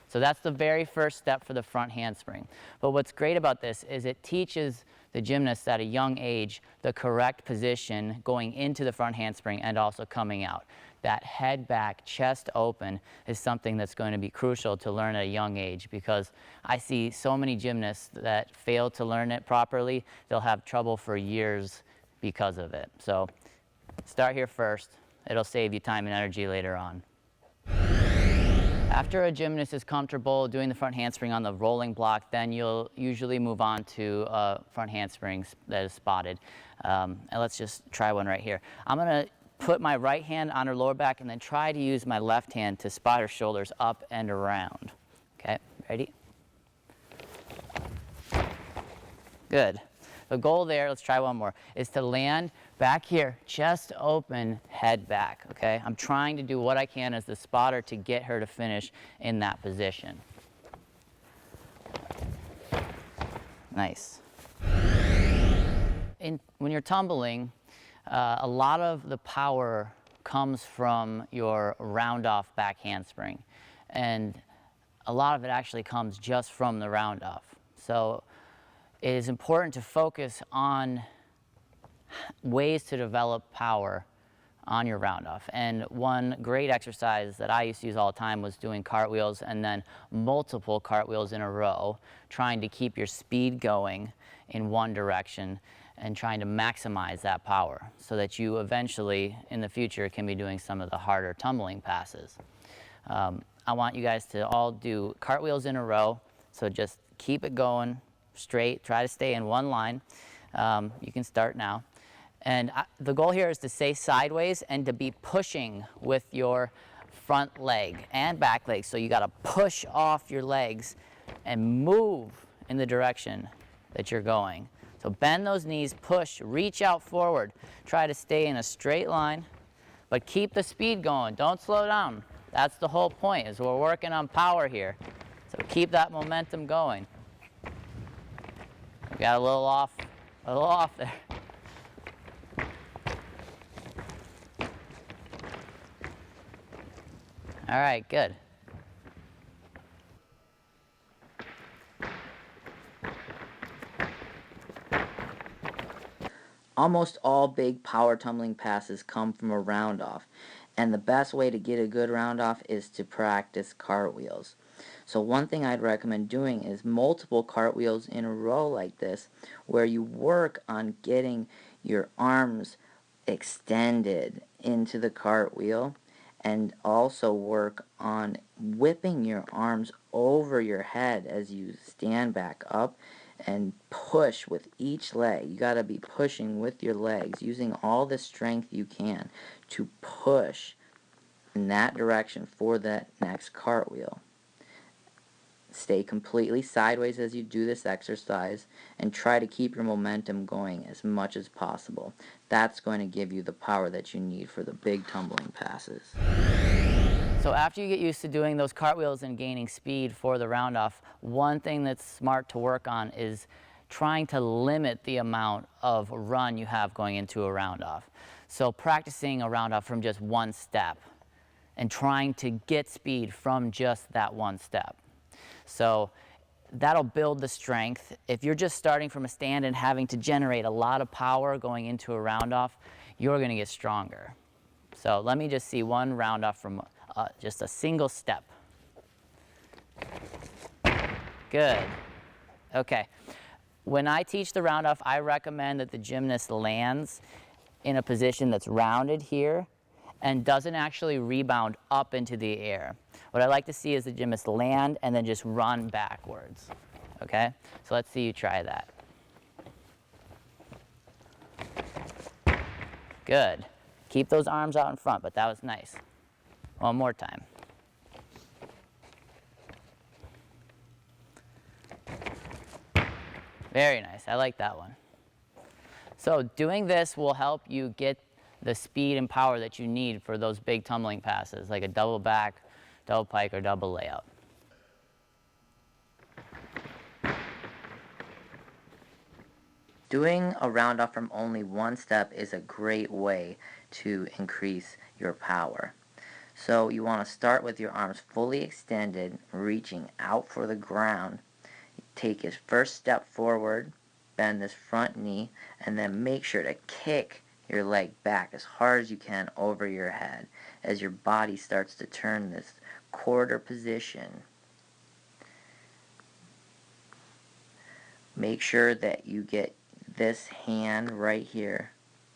So that's the very first step for the front handspring. But what's great about this is it teaches the gymnast at a young age the correct position going into the front handspring and also coming out. That head back, chest open is something that's going to be crucial to learn at a young age, because I see so many gymnasts that fail to learn it properly. They'll have trouble for years because of it. So start here first. It'll save you time and energy later on. After a gymnast is comfortable doing the front handspring on the rolling block, then you'll usually move on to front handsprings that is spotted. And let's just try one right here. I'm going to put my right hand on her lower back and then try to use my left hand to spot her shoulders up and around. Okay, ready? Good. The goal there, let's try one more, is to land back here, chest open, head back, okay? I'm trying to do what I can as the spotter to get her to finish in that position. Nice. When you're tumbling, a lot of the power comes from your round off back handspring, and a lot of it actually comes just from the round off. So it is important to focus on ways to develop power on your round off. And one great exercise that I used to use all the time was doing cartwheels and then multiple cartwheels in a row, trying to keep your speed going in one direction and trying to maximize that power so that you eventually in the future can be doing some of the harder tumbling passes. I want you guys to all do cartwheels in a row, so just keep it going straight, try to stay in one line. You can start now. And the goal here is to stay sideways and to be pushing with your front leg and back leg. So you got to push off your legs and move in the direction that you're going. So bend those knees, push, reach out forward. Try to stay in a straight line, but keep the speed going. Don't slow down. That's the whole point, is we're working on power here. So keep that momentum going. We got a little off there. All right, good. Almost all big power tumbling passes come from a round off, and the best way to get a good round off is to practice cartwheels. So one thing I'd recommend doing is multiple cartwheels in a row like this, where you work on getting your arms extended into the cartwheel, and also work on whipping your arms over your head as you stand back up and push with each leg. You got to be pushing with your legs, using all the strength you can to push in that direction for that next cartwheel. Stay completely sideways as you do this exercise and try to keep your momentum going as much as possible. That's going to give you the power that you need for the big tumbling passes. So after you get used to doing those cartwheels and gaining speed for the round off, one thing that's smart to work on is trying to limit the amount of run you have going into a round off. So practicing a round off from just one step and trying to get speed from just that one step. So that'll build the strength. If you're just starting from a stand and having to generate a lot of power going into a round off, you're going to get stronger. So let me just see one round off from just a single step. Good. Okay. When I teach the round off, I recommend that the gymnast lands in a position that's rounded here and doesn't actually rebound up into the air. What I like to see is the gymnast land and then just run backwards. Okay? So let's see you try that. Good. Keep those arms out in front, but that was nice. One more time. Very nice, I like that one. So doing this will help you get the speed and power that you need for those big tumbling passes, like a double back, double pike, or double layout. Doing a round off from only one step is a great way to increase your power. So you want to start with your arms fully extended, reaching out for the ground. Take your first step forward, bend this front knee, and then make sure to kick your leg back as hard as you can over your head as your body starts to turn this quarter position. Make sure that you get this hand right here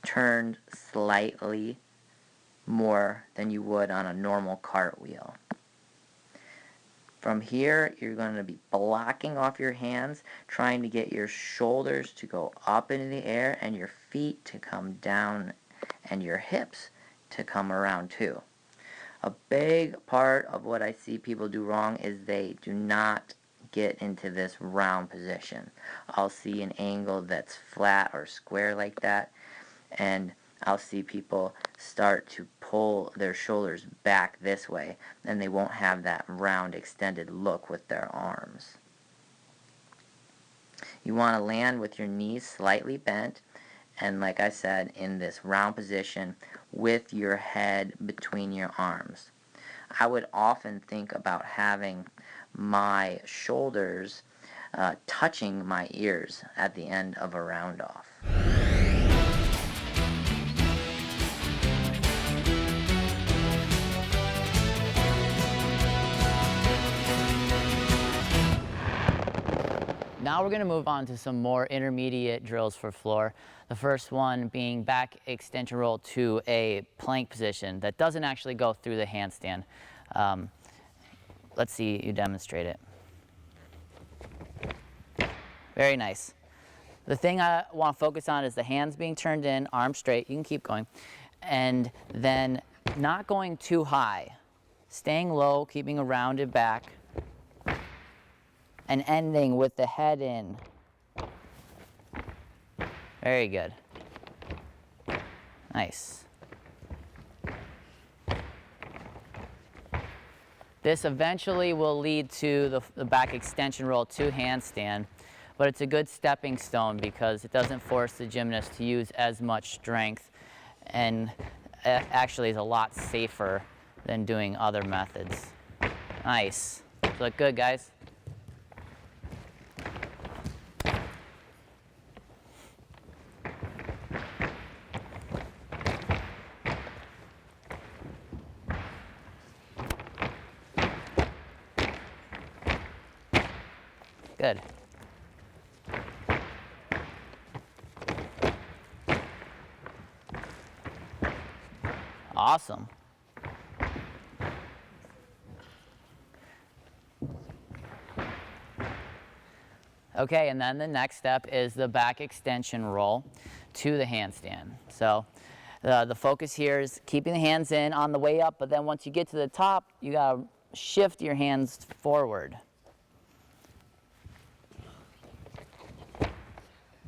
turned slightly more than you would on a normal cartwheel. From here, you're going to be blocking off your hands, trying to get your shoulders to go up into the air and your feet to come down and your hips to come around too. A big part of what I see people do wrong is they do not get into this round position. I'll see an angle that's flat or square like that, and I'll see people start to pull their shoulders back this way, and they won't have that round extended look with their arms. You want to land with your knees slightly bent, and like I said, in this round position with your head between your arms. I would often think about having my shoulders touching my ears at the end of a round off. Now we're going to move on to some more intermediate drills for floor. The first one being back extension roll to a plank position that doesn't actually go through the handstand. Let's see you demonstrate it. Very nice. The thing I want to focus on is the hands being turned in, arms straight. You can keep going. And then not going too high. Staying low, keeping a rounded back. And ending with the head in. Very good. Nice. This eventually will lead to the back extension roll to handstand, but it's a good stepping stone because it doesn't force the gymnast to use as much strength, and it actually is a lot safer than doing other methods. Nice. Look good, guys. Good. Awesome. Okay, and then the next step is the back extension roll to the handstand. So the focus here is keeping the hands in on the way up, but then once you get to the top, you gotta shift your hands forward.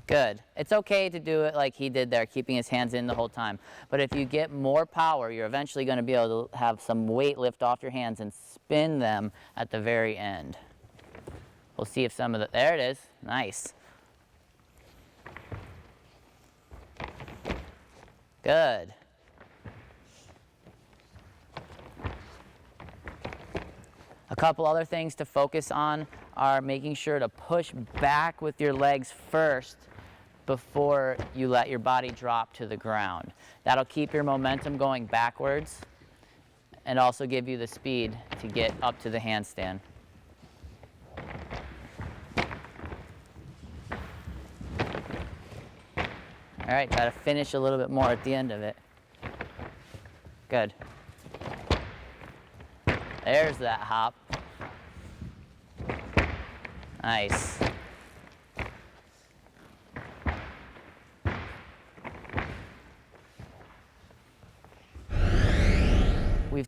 Good. It's okay to do it like he did there, keeping his hands in the whole time. But if you get more power, you're eventually going to be able to have some weight lift off your hands and spin them at the very end. We'll see if some of the, there it is. Nice. Good. A couple other things to focus on are making sure to push back with your legs first before you let your body drop to the ground. That'll keep your momentum going backwards and also give you the speed to get up to the handstand. All right, try to finish a little bit more at the end of it. Good. There's that hop. Nice.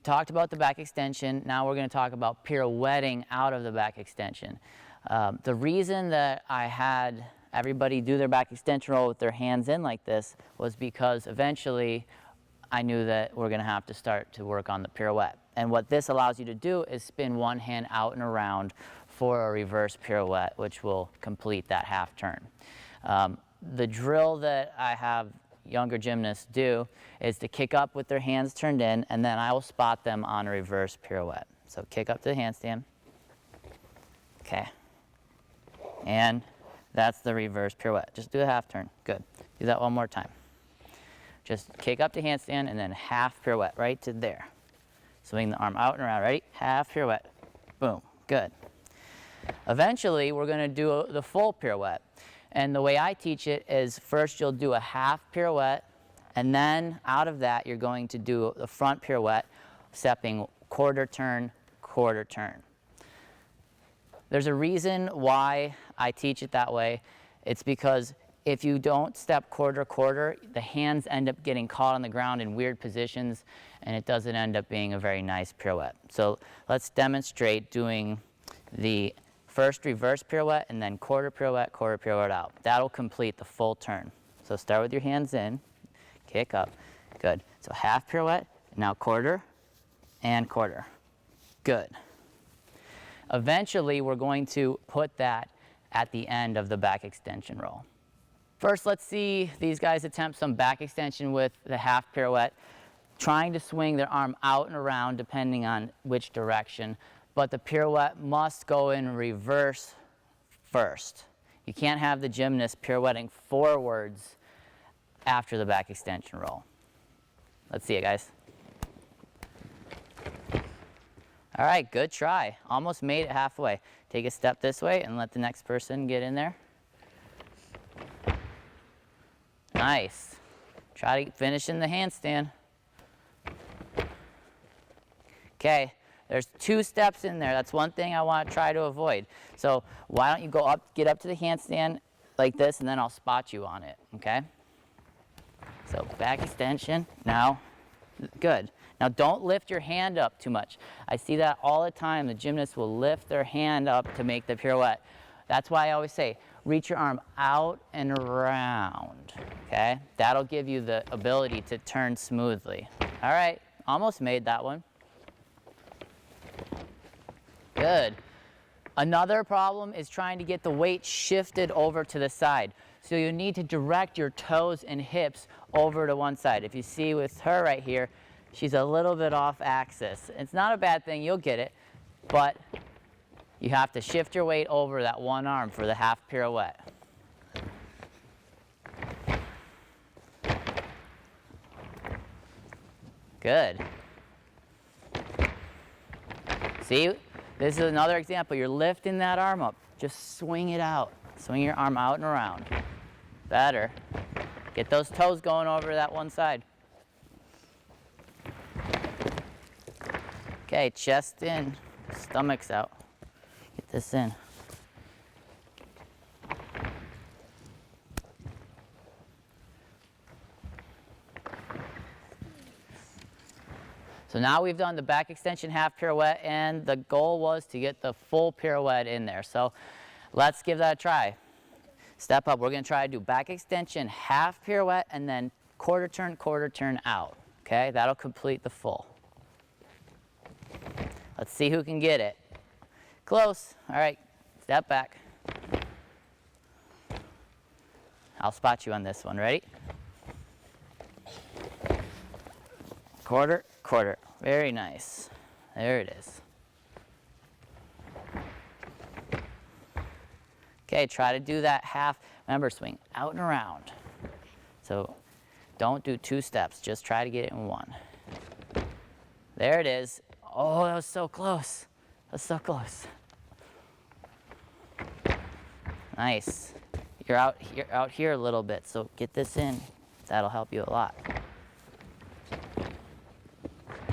talked about the back extension. Now we're going to talk about pirouetting out of the back extension. The reason that I had everybody do their back extension roll with their hands in like this was because eventually I knew that we're going to have to start to work on the pirouette. And what this allows you to do is spin one hand out and around for a reverse pirouette, which will complete that half turn. The drill that I have younger gymnasts do is to kick up with their hands turned in, and then I will spot them on a reverse pirouette. So kick up to the handstand. Okay. And that's the reverse pirouette. Just do a half turn. Good. Do that one more time. Just kick up to handstand and then half pirouette right to there. Swing the arm out and around. Ready? Half pirouette. Boom. Good. Eventually, we're going to do the full pirouette. And the way I teach it is first you'll do a half pirouette, and then out of that you're going to do the front pirouette, stepping quarter turn, quarter turn. There's a reason why I teach it that way. It's because if you don't step quarter, quarter, the hands end up getting caught on the ground in weird positions, and it doesn't end up being a very nice pirouette. So let's demonstrate doing the first reverse pirouette and then quarter pirouette out. That'll complete the full turn. So start with your hands in, kick up, good. So half pirouette, now quarter and quarter, good. Eventually, we're going to put that at the end of the back extension roll. First, let's see these guys attempt some back extension with the half pirouette, trying to swing their arm out and around depending on which direction, but the pirouette must go in reverse first. You can't have the gymnast pirouetting forwards after the back extension roll. Let's see it, guys. All right, good try. Almost made it halfway. Take a step this way and let the next person get in there. Nice. Try to finish in the handstand. Okay, there's 2 steps in there. That's one thing I want to try to avoid. So why don't you go up, get up to the handstand like this, and then I'll spot you on it, okay? So back extension, now, good. Now don't lift your hand up too much. I see that all the time. The gymnasts will lift their hand up to make the pirouette. That's why I always say, reach your arm out and around, okay? That'll give you the ability to turn smoothly. All right, almost made that one. Good. Another problem is trying to get the weight shifted over to the side. So you need to direct your toes and hips over to one side. If you see with her right here, she's a little bit off axis. It's not a bad thing, you'll get it, but you have to shift your weight over that one arm for the half pirouette. Good. See, this is another example. You're lifting that arm up. Just swing it out. Swing your arm out and around. Better. Get those toes going over that one side. Okay, chest in, stomach's out. Get this in. So now we've done the back extension half pirouette, and the goal was to get the full pirouette in there. So let's give that a try. Step up. We're going to try to do back extension half pirouette and then quarter turn out. Okay, that'll complete the full. Let's see who can get it. Close. All right, step back. I'll spot you on this one. Ready? Quarter. Very nice. There it is. Okay, try to do that half. Remember, swing out and around. So don't do 2 steps. Just try to get it in 1. There it is. Oh, that was so close. That was so close. Nice. You're out here a little bit, so get this in. That'll help you a lot.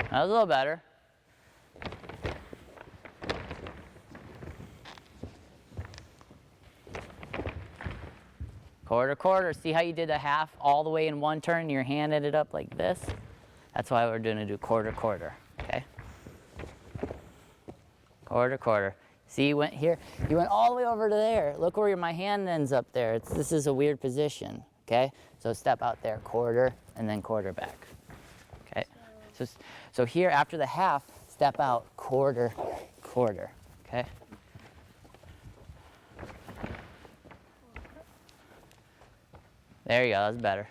That was a little better. Quarter. See how you did a half all the way in one turn and your hand ended up like this? That's why we're going to do quarter, okay? quarter, quarter. See, you went here, you went all the way over to there. Look where my hand ends up there. This is a weird position, okay? So step out there, quarter, and then quarter back, okay? So here, after the half, step out, quarter, quarter, okay? There you go, that's better.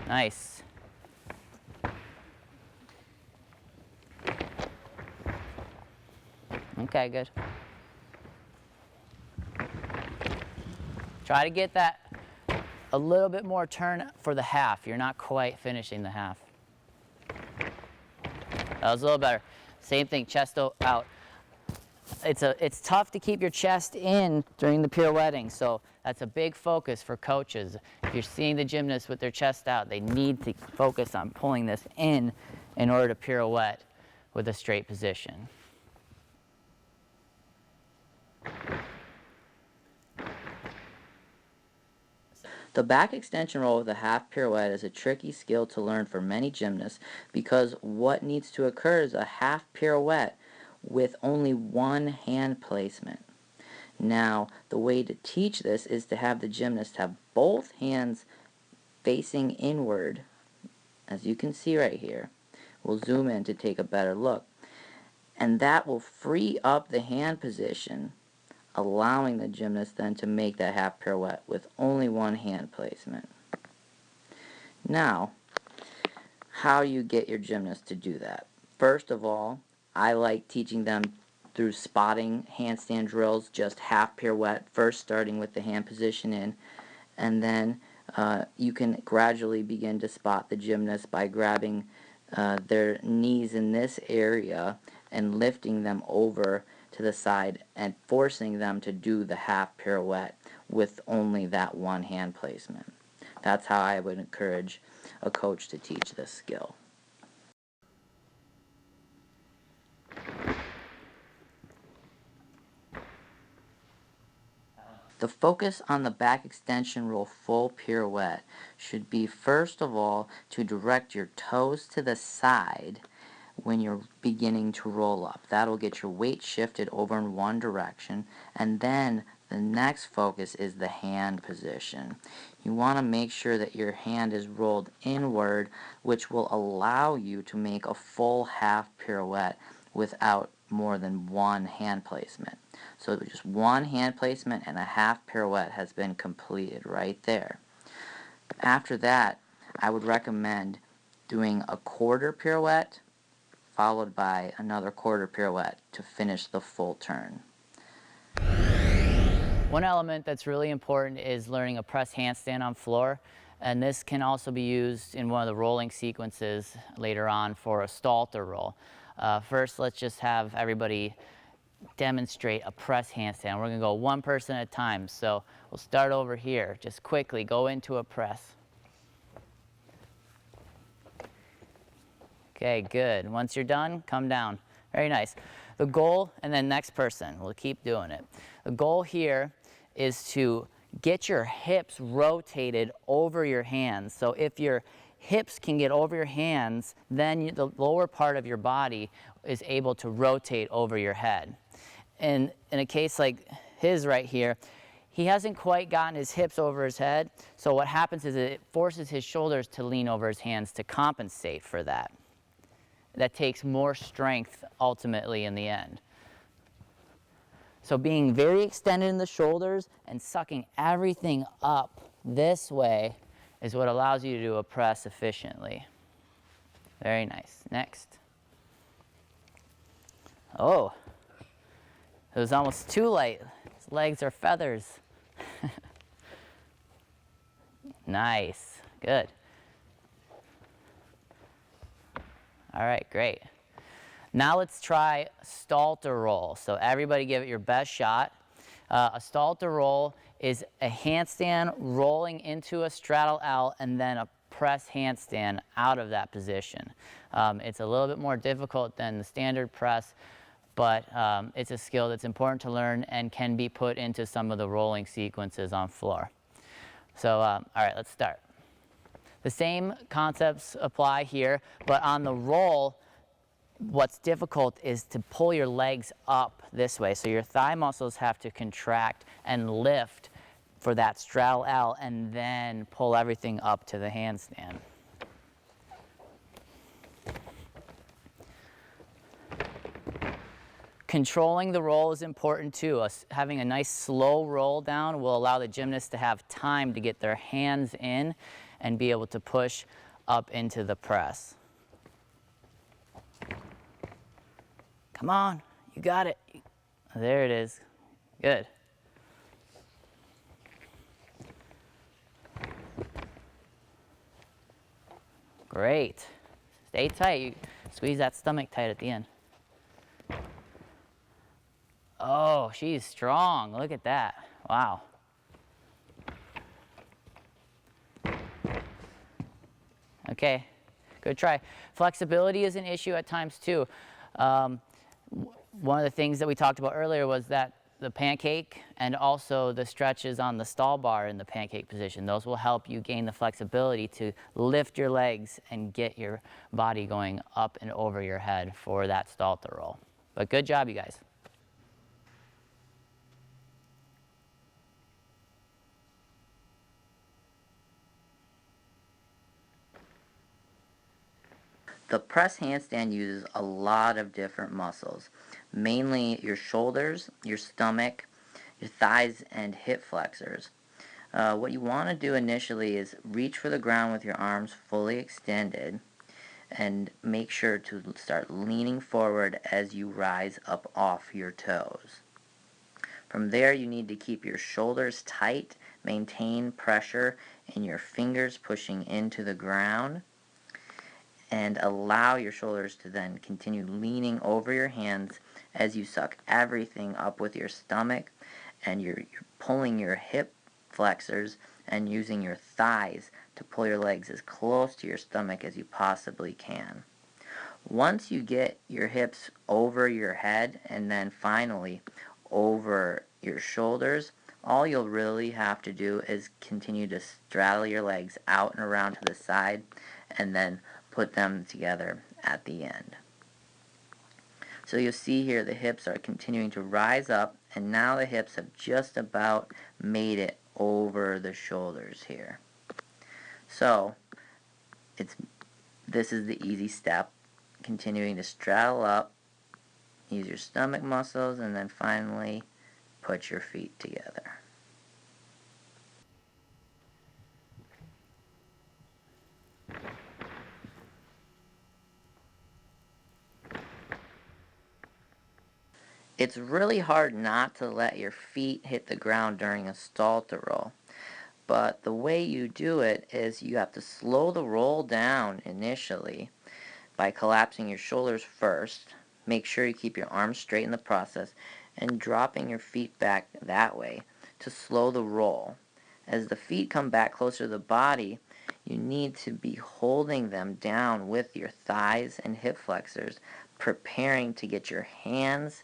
Nice. Okay, good. Try to get that a little bit more turn for the half. You're not quite finishing the half. That was a little better. Same thing, chest out. It's tough to keep your chest in during the pirouetting, so that's a big focus for coaches. If you're seeing the gymnasts with their chest out, they need to focus on pulling this in order to pirouette with a straight position. The back extension roll with a half pirouette is a tricky skill to learn for many gymnasts because what needs to occur is a half pirouette with only one hand placement. Now, the way to teach this is to have the gymnast have both hands facing inward, as you can see right here. We'll zoom in to take a better look. And that will free up the hand position, allowing the gymnast then to make that half pirouette with only one hand placement. Now, how you get your gymnast to do that? First of all, I like teaching them through spotting handstand drills, just half pirouette, first starting with the hand position in, and then you can gradually begin to spot the gymnast by grabbing their knees in this area and lifting them over to the side and forcing them to do the half pirouette with only that one hand placement. That's how I would encourage a coach to teach this skill. The focus on the back extension roll full pirouette should be first of all to direct your toes to the side when you're beginning to roll up. That'll get your weight shifted over in one direction, and then the next focus is the hand position. You want to make sure that your hand is rolled inward, which will allow you to make a full half pirouette without more than one hand placement. So just one hand placement and a half pirouette has been completed right there. After that, I would recommend doing a quarter pirouette followed by another quarter pirouette to finish the full turn. One element that's really important is learning a press handstand on floor, and this can also be used in one of the rolling sequences later on for a Stalter roll. First, let's just have everybody demonstrate a press handstand. We're going to go one person at a time, so we'll start over here. Just quickly go into a press. Okay, good. Once you're done, come down. Very nice. The goal, and then next person, we'll keep doing it. The goal here is to get your hips rotated over your hands. So if your hips can get over your hands, then the lower part of your body is able to rotate over your head. And in a case like his right here, he hasn't quite gotten his hips over his head, so what happens is it forces his shoulders to lean over his hands to compensate for that. That takes more strength ultimately in the end. So being very extended in the shoulders and sucking everything up this way is what allows you to do a press efficiently. Very nice. Next. Oh, it was almost too light. His legs are feathers. Nice. Good. All right, great. Now let's try Stalter roll. So everybody give it your best shot. A Stalter roll is a handstand rolling into a straddle L and then a press handstand out of that position. It's a little bit more difficult than the standard press, but it's a skill that's important to learn and can be put into some of the rolling sequences on floor. So, all right, let's start. The same concepts apply here, but on the roll, what's difficult is to pull your legs up this way. So your thigh muscles have to contract and lift for that straddle L and then pull everything up to the handstand. Controlling the roll is important too. Having a nice slow roll down will allow the gymnast to have time to get their hands in and be able to push up into the press. Come on, you got it. There it is. Good. Great. Stay tight. You squeeze that stomach tight at the end. Oh, she's strong. Look at that. Wow. Okay, good try. Flexibility is an issue at times too. One of the things that we talked about earlier was that the pancake and also the stretches on the stall bar in the pancake position. Those will help you gain the flexibility to lift your legs and get your body going up and over your head for that Stalter roll. But good job, you guys. The press handstand uses a lot of different muscles, mainly your shoulders, your stomach, your thighs, and hip flexors. What you want to do initially is reach for the ground with your arms fully extended and make sure to start leaning forward as you rise up off your toes. From there, you need to keep your shoulders tight, maintain pressure, and your fingers pushing into the ground, and allow your shoulders to then continue leaning over your hands as you suck everything up with your stomach, and you're pulling your hip flexors and using your thighs to pull your legs as close to your stomach as you possibly can. Once you get your hips over your head and then finally over your shoulders, all you'll really have to do is continue to straddle your legs out and around to the side and then put them together at the end. So you'll see here the hips are continuing to rise up, and now the hips have just about made it over the shoulders here. So this is the easy step, continuing to straddle up, use your stomach muscles, and then finally put your feet together. It's really hard not to let your feet hit the ground during a Stalter roll. But the way you do it is you have to slow the roll down initially by collapsing your shoulders first. Make sure you keep your arms straight in the process and dropping your feet back that way to slow the roll. As the feet come back closer to the body, you need to be holding them down with your thighs and hip flexors, preparing to get your hands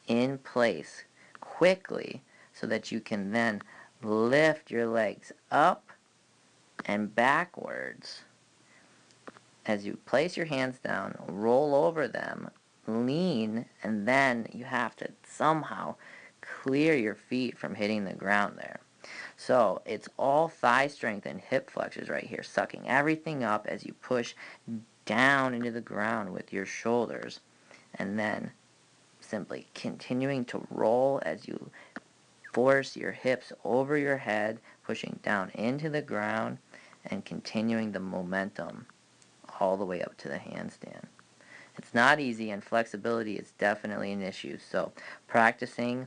in place quickly so that you can then lift your legs up and backwards. As you place your hands down, roll over them, lean, and then you have to somehow clear your feet from hitting the ground there. So it's all thigh strength and hip flexors right here, sucking everything up as you push down into the ground with your shoulders, and then simply continuing to roll as you force your hips over your head, pushing down into the ground, and continuing the momentum all the way up to the handstand. It's not easy, and flexibility is definitely an issue, so practicing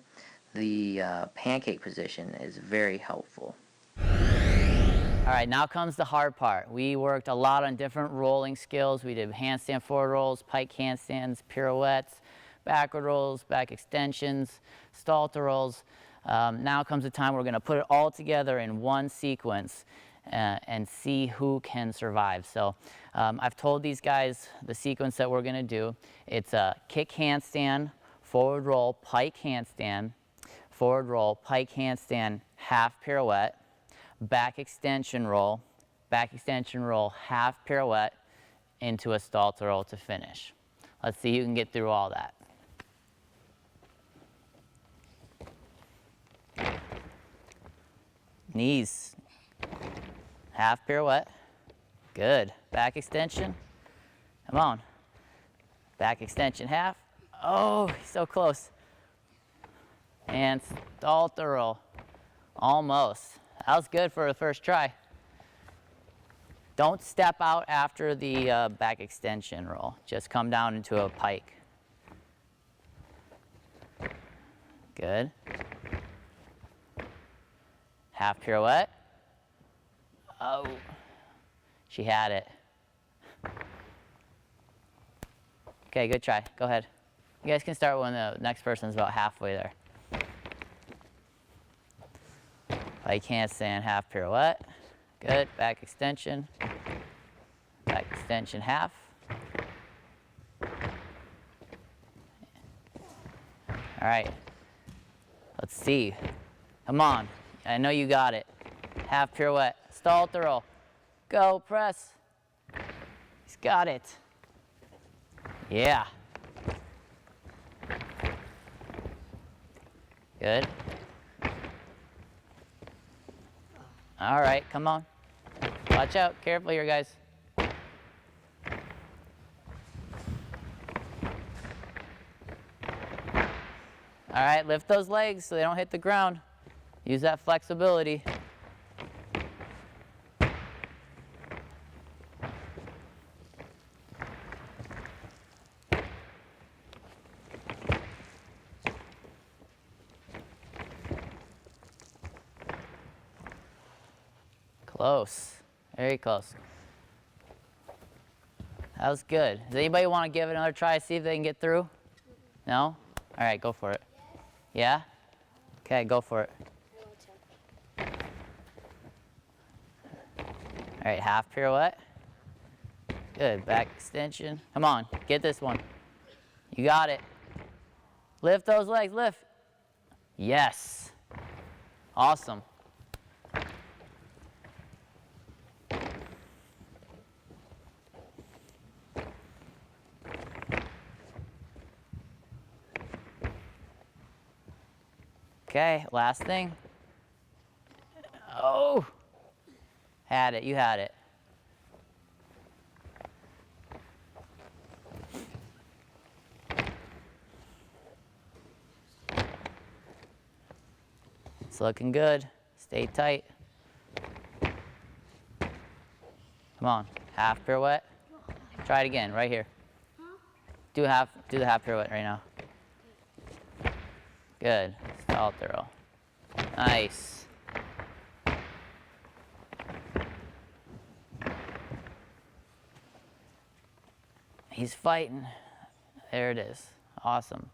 the pancake position is very helpful. All right, now comes the hard part. We worked a lot on different rolling skills. We did handstand forward rolls, pike handstands, pirouettes, backward rolls, back extensions, Stalter rolls. Now comes the time we're going to put it all together in one sequence and see who can survive. So I've told these guys the sequence that we're going to do. It's a kick handstand, forward roll, pike handstand, forward roll, pike handstand, half pirouette, back extension roll, half pirouette into a Stalter roll to finish. Let's see who can get through all that. Knees. Half pirouette. Good. Back extension. Come on. Back extension, half. Oh, so close. And stall roll. Almost. That was good for the first try. Don't step out after the back extension roll. Just come down into a pike. Good. Half pirouette. Oh, she had it. Okay, good try. Go ahead. You guys can start when the next person's about halfway there. Pike handstand, half pirouette. Good. Back extension. Back extension, half. All right. Let's see. Come on. I know you got it. Half pirouette. Stall roll. Go, press. He's got it. Yeah. Good. All right, come on. Watch out. Careful here, guys. All right, lift those legs so they don't hit the ground. Use that flexibility. Close. Very close. That was good. Does anybody want to give it another try, see if they can get through? No? All right, go for it. Yeah? Okay, go for it. All right, half pirouette. Good, back extension. Come on, get this one. You got it. Lift those legs, lift. Yes. Awesome. Okay, last thing. Oh, had it, you had it. It's looking good. Stay tight. Come on, half pirouette. Try it again, right here. Do the half pirouette right now. Good. Stall throw. Nice. He's fighting. There it is. Awesome.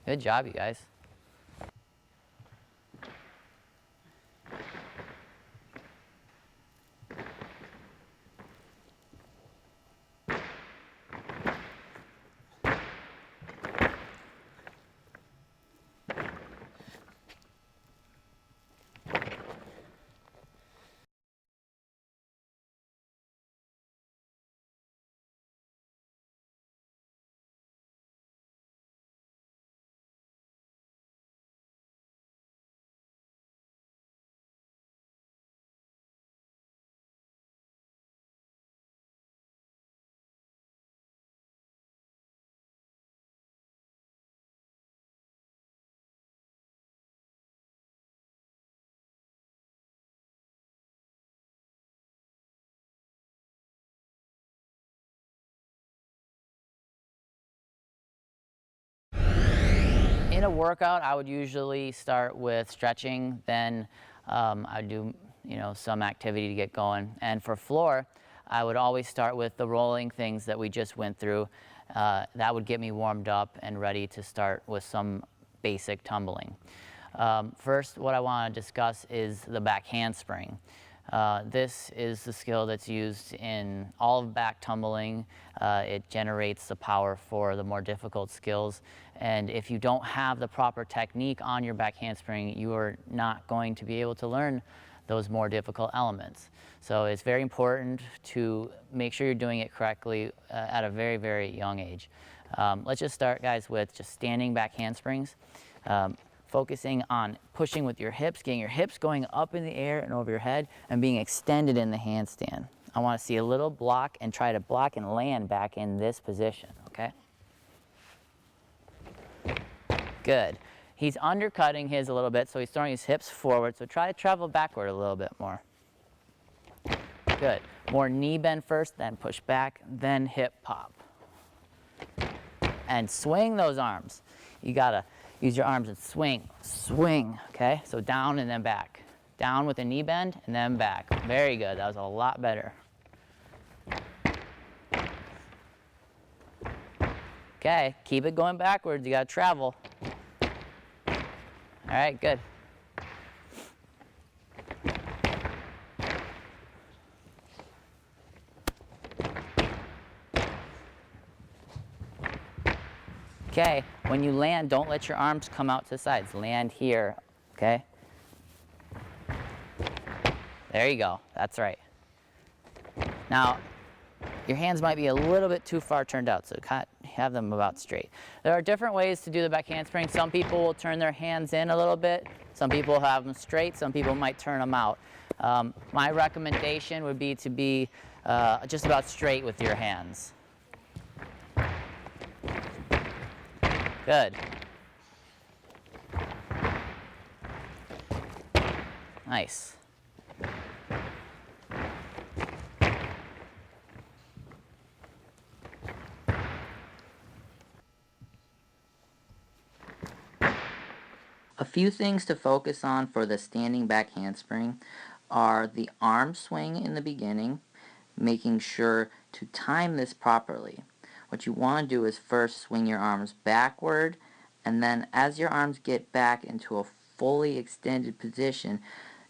Good job, you guys. In a workout, I would usually start with stretching, then I'd do some activity to get going. And for floor, I would always start with the rolling things that we just went through. That would get me warmed up and ready to start with some basic tumbling. First, what I want to discuss is the back handspring. This is the skill that's used in all of back tumbling. It generates the power for the more difficult skills. And if you don't have the proper technique on your back handspring, you are not going to be able to learn those more difficult elements. So it's very important to make sure you're doing it correctly at a very, very young age. Let's just start, guys, with just standing back handsprings. Focusing on pushing with your hips, getting your hips going up in the air and over your head and being extended in the handstand. I want to see a little block and try to block and land back in this position, okay? Good. He's undercutting his a little bit, so he's throwing his hips forward, so try to travel backward a little bit more. Good. More knee bend first, then push back, then hip pop. And swing those arms. You gotta use your arms and swing, swing, okay? So down and then back. Down with a knee bend and then back. Very good, that was a lot better. Okay, keep it going backwards, you gotta travel. All right, good. Okay, when you land, don't let your arms come out to the sides. Land here, okay? There you go, that's right. Now, your hands might be a little bit too far turned out, so have them about straight. There are different ways to do the back handspring. Some people will turn their hands in a little bit. Some people have them straight. Some people might turn them out. My recommendation would be to be just about straight with your hands. Good. Nice. A few things to focus on for the standing back handspring are the arm swing in the beginning, making sure to time this properly. What you want to do is first swing your arms backward, and then as your arms get back into a fully extended position,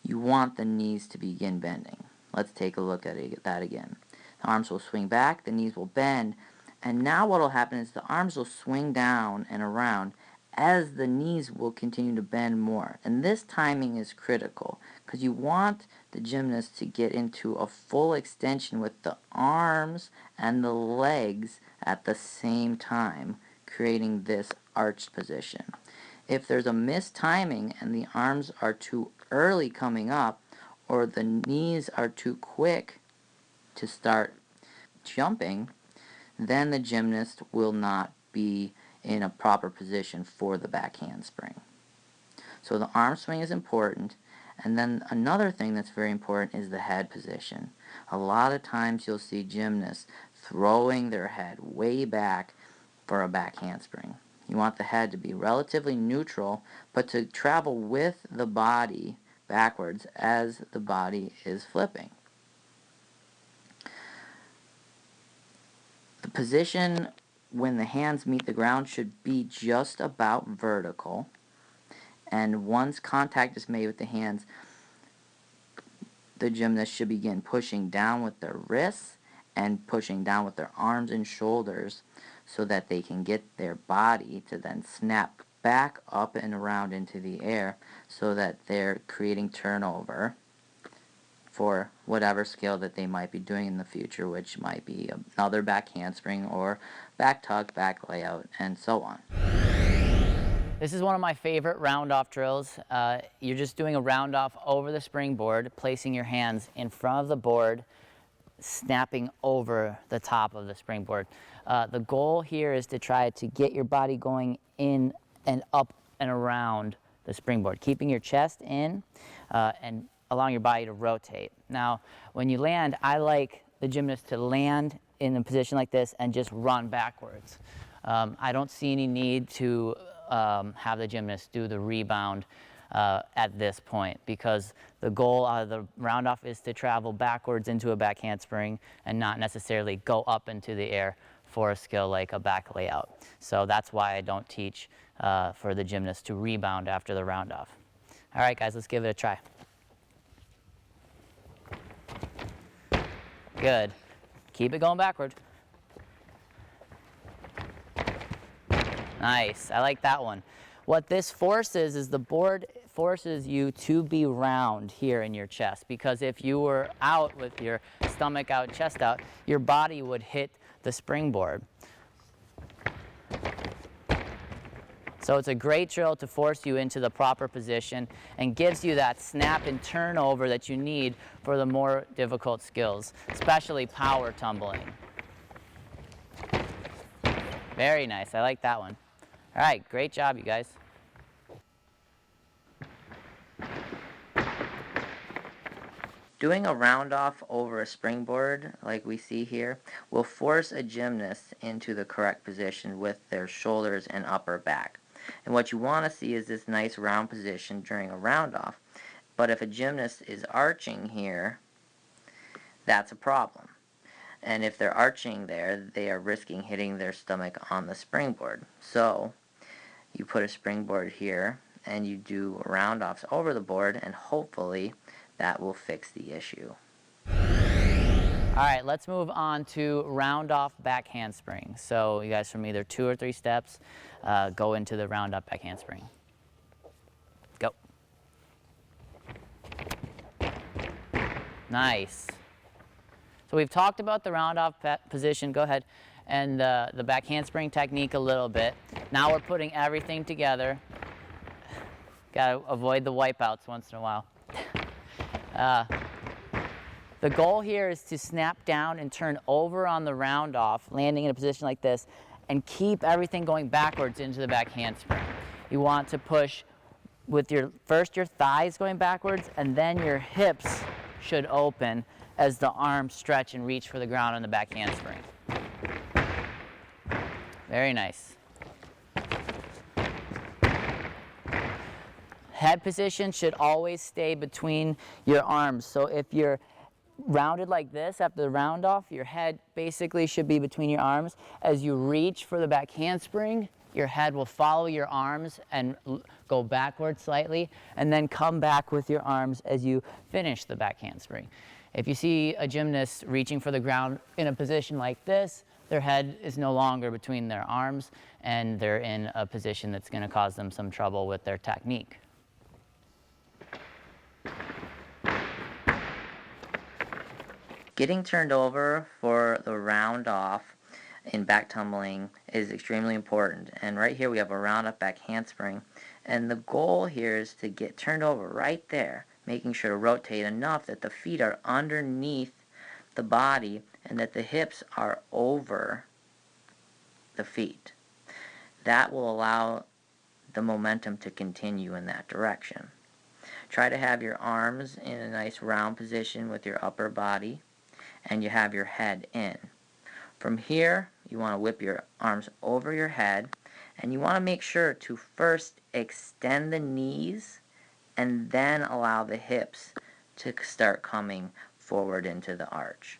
you want the knees to begin bending. Let's take a look at that again. The arms will swing back, the knees will bend, and now what will happen is the arms will swing down and around as the knees will continue to bend more. And this timing is critical because you want the gymnast to get into a full extension with the arms and the legs at the same time, creating this arched position. If there's a mistiming and the arms are too early coming up, or the knees are too quick to start jumping, then the gymnast will not be in a proper position for the back handspring. So the arm swing is important, and then another thing that's very important is the head position. A lot of times you'll see gymnasts throwing their head way back for a back handspring. You want the head to be relatively neutral, but to travel with the body backwards as the body is flipping. The position when the hands meet the ground should be just about vertical, and once contact is made with the hands, the gymnast should begin pushing down with their wrists and pushing down with their arms and shoulders so that they can get their body to then snap back up and around into the air so that they're creating turnover for whatever skill that they might be doing in the future, which might be another back handspring or back tuck, back layout, and so on. This is one of my favorite round-off drills. You're just doing a round-off over the springboard, placing your hands in front of the board, snapping over the top of the springboard. The goal here is to try to get your body going in and up and around the springboard, keeping your chest in and allowing your body to rotate. Now, when you land, I like the gymnast to land in a position like this and just run backwards. I don't see any need to have the gymnast do the rebound at this point, because the goal out of the round-off is to travel backwards into a back handspring and not necessarily go up into the air for a skill like a back layout. So that's why I don't teach for the gymnast to rebound after the round-off. All right, guys, let's give it a try. Good. Keep it going backward. Nice. I like that one. What this forces is the board forces you to be round here in your chest, because if you were out with your stomach out, chest out, your body would hit the springboard. So it's a great drill to force you into the proper position and gives you that snap and turnover that you need for the more difficult skills, especially power tumbling. Very nice, I like that one. All right, great job, you guys. Doing a round off over a springboard, like we see here, will force a gymnast into the correct position with their shoulders and upper back. And what you want to see is this nice round position during a round off. But if a gymnast is arching here, that's a problem. And if they're arching there, they are risking hitting their stomach on the springboard. So you put a springboard here and you do round offs over the board, and hopefully that will fix the issue. All right, let's move on to round off back handspring. So you guys from either 2 or 3 steps go into the round off back handspring. Go. Nice. So we've talked about the round off position, go ahead, and the back handspring technique a little bit. Now we're putting everything together. Gotta avoid the wipeouts once in a while. The goal here is to snap down and turn over on the round off, landing in a position like this, and keep everything going backwards into the back handspring. You want to push with first your thighs going backwards, and then your hips should open as the arms stretch and reach for the ground on the back handspring. Very nice. Head position should always stay between your arms. So if you're rounded like this after the round off, your head basically should be between your arms. As you reach for the back handspring, your head will follow your arms and go backward slightly, and then come back with your arms as you finish the back handspring. If you see a gymnast reaching for the ground in a position like this, their head is no longer between their arms, and they're in a position that's going to cause them some trouble with their technique. Getting turned over for the round off in back tumbling is extremely important. And right here we have a round up back handspring. And the goal here is to get turned over right there, making sure to rotate enough that the feet are underneath the body and that the hips are over the feet. That will allow the momentum to continue in that direction. Try to have your arms in a nice round position with your upper body, and you have your head in. From here, you want to whip your arms over your head, and you want to make sure to first extend the knees and then allow the hips to start coming forward into the arch.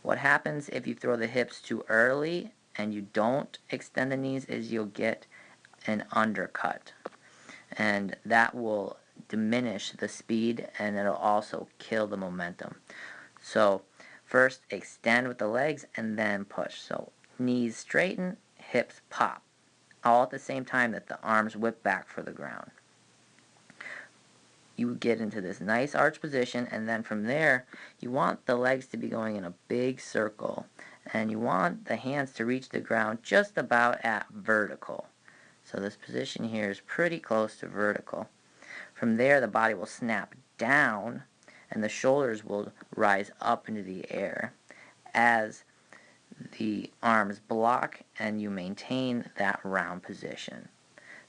What happens if you throw the hips too early and you don't extend the knees is you'll get an undercut, and that will diminish the speed, and it'll also kill the momentum. So first extend with the legs and then push. So knees straighten, hips pop, all at the same time that the arms whip back for the ground. You get into this nice arch position, and then from there you want the legs to be going in a big circle, and you want the hands to reach the ground just about at vertical. So this position here is pretty close to vertical. From there the body will snap down and the shoulders will rise up into the air as the arms block and you maintain that round position.